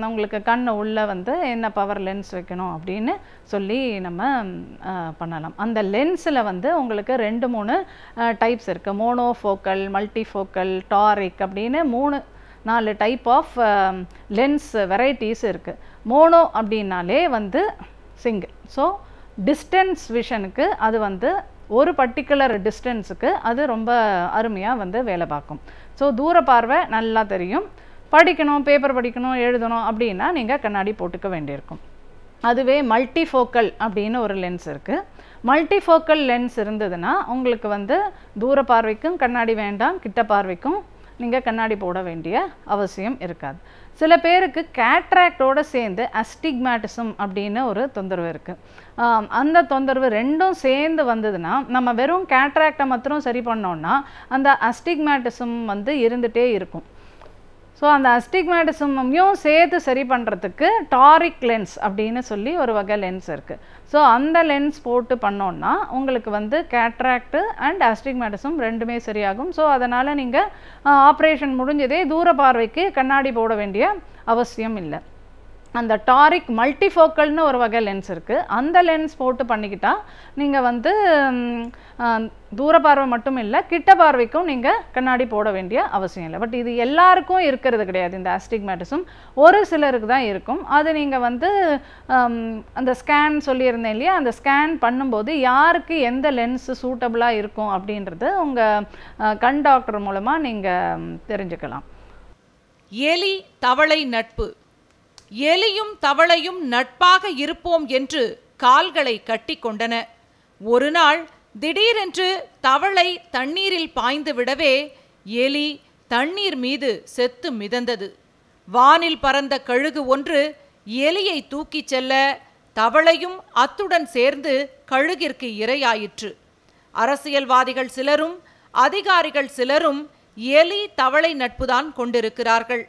உங்களுக்கு கண்ணு உள்ளே வந்து என்ன பவர் லென்ஸ் வைக்கணும் அப்படின்னு சொல்லி நம்ம பண்ணலாம். அந்த லென்ஸில் வந்து உங்களுக்கு 2-3 டைப்ஸ் இருக்குது. மோனோஃபோக்கல், மல்டிஃபோக்கல், டாரிக் அப்படின்னு 3-4 டைப் ஆஃப் லென்ஸ் வெரைட்டிஸ் இருக்குது. மோனோ அப்படின்னாலே வந்து சிங்கிள். ஸோ டிஸ்டன்ஸ் விஷனுக்கு அது வந்து ஒரு பர்டிகுலர் டிஸ்டன்ஸுக்கு அது ரொம்ப அருமையாக வந்து வேலை பார்க்கும். ஸோ தூர பார்வை நல்லா தெரியும். படிக்கணும், பேப்பர் படிக்கணும், எழுதணும் அப்படின்னா நீங்கள் கண்ணாடி போட்டுக்க வேண்டியிருக்கும். அதுவே மல்டிஃபோக்கல் அப்படின்னு ஒரு லென்ஸ் இருக்குது. மல்டிஃபோக்கல் லென்ஸ் இருந்ததுன்னா உங்களுக்கு வந்து தூர பார்வைக்கும் கண்ணாடி வேண்டாம், கிட்ட பார்வைக்கும் நீங்கள் கண்ணாடி போட வேண்டிய அவசியம் இருக்காது. சில பேருக்கு கேட்ராக்டோடு சேர்ந்து அஸ்டிக்மேட்டிசம் அப்படின்னு ஒரு தொந்தரவு இருக்குது. அந்த தொந்தரவு ரெண்டும் சேர்ந்து வந்ததுன்னா நம்ம வெறும் கேட்ராக்டை மாத்திரம் சரி பண்ணோன்னா அந்த அஸ்டிக்மேட்டிசம் வந்து இருந்துகிட்டே இருக்கும். ஸோ அந்த அஸ்டிக்மேட்டிசமையும் சேர்த்து சரி பண்ணுறதுக்கு டாரிக் லென்ஸ் அப்படின்னு சொல்லி ஒரு வகை லென்ஸ் இருக்குது. ஸோ அந்த லென்ஸ் போட்டு பண்ணோன்னா உங்களுக்கு வந்து கேட்ராக்டு அண்ட் அஸ்டிக்மேட்டிசம் ரெண்டுமே சரியாகும். ஸோ அதனால் நீங்கள் ஆப்ரேஷன் முடிஞ்சதே தூர பார்வைக்கு கண்ணாடி போட வேண்டிய அவசியம் இல்லை. அந்த டாரிக் மல்டிஃபோக்கல்னு ஒரு வகை லென்ஸ் இருக்குது. அந்த லென்ஸ் போட்டு பண்ணிக்கிட்டால் நீங்கள் வந்து தூர பார்வை மட்டும் இல்லை, கிட்ட பார்வைக்கும் நீங்கள் கண்ணாடி போட வேண்டிய அவசியம் இல்லை. பட் இது எல்லாருக்கும் இருக்கிறது கிடையாது. இந்த ஆஸ்டிக்மேட்டிசம் ஒரு சிலருக்கு தான் இருக்கும். அது நீங்கள் வந்து அந்த ஸ்கேன் சொல்லியிருந்தேன் இல்லையா, அந்த ஸ்கேன் பண்ணும்போது யாருக்கு எந்த லென்ஸு சூட்டபுளாக இருக்கும் அப்படின்றது உங்கள் கண் டாக்டர் மூலமாக நீங்கள் தெரிஞ்சுக்கலாம். எலி தவளை நட்பு. எலியும் தவளையும் நட்பாக இருப்போம் என்று கால்களை கட்டி கொண்டன. ஒரு நாள் திடீரென்று தவளை தண்ணீரில் பாய்ந்து விடவே எலி தண்ணீர் மீது செத்து மிதந்தது. வானில் பறந்த கழுகு ஒன்று எலியை தூக்கிச் செல்ல தவளையும் அத்துடன் சேர்ந்து கழுகிற்கு இரையாயிற்று. அரசியல்வாதிகள் சிலரும் அதிகாரிகள் சிலரும் எலி தவளை நட்புதான் கொண்டிருக்கிறார்கள்.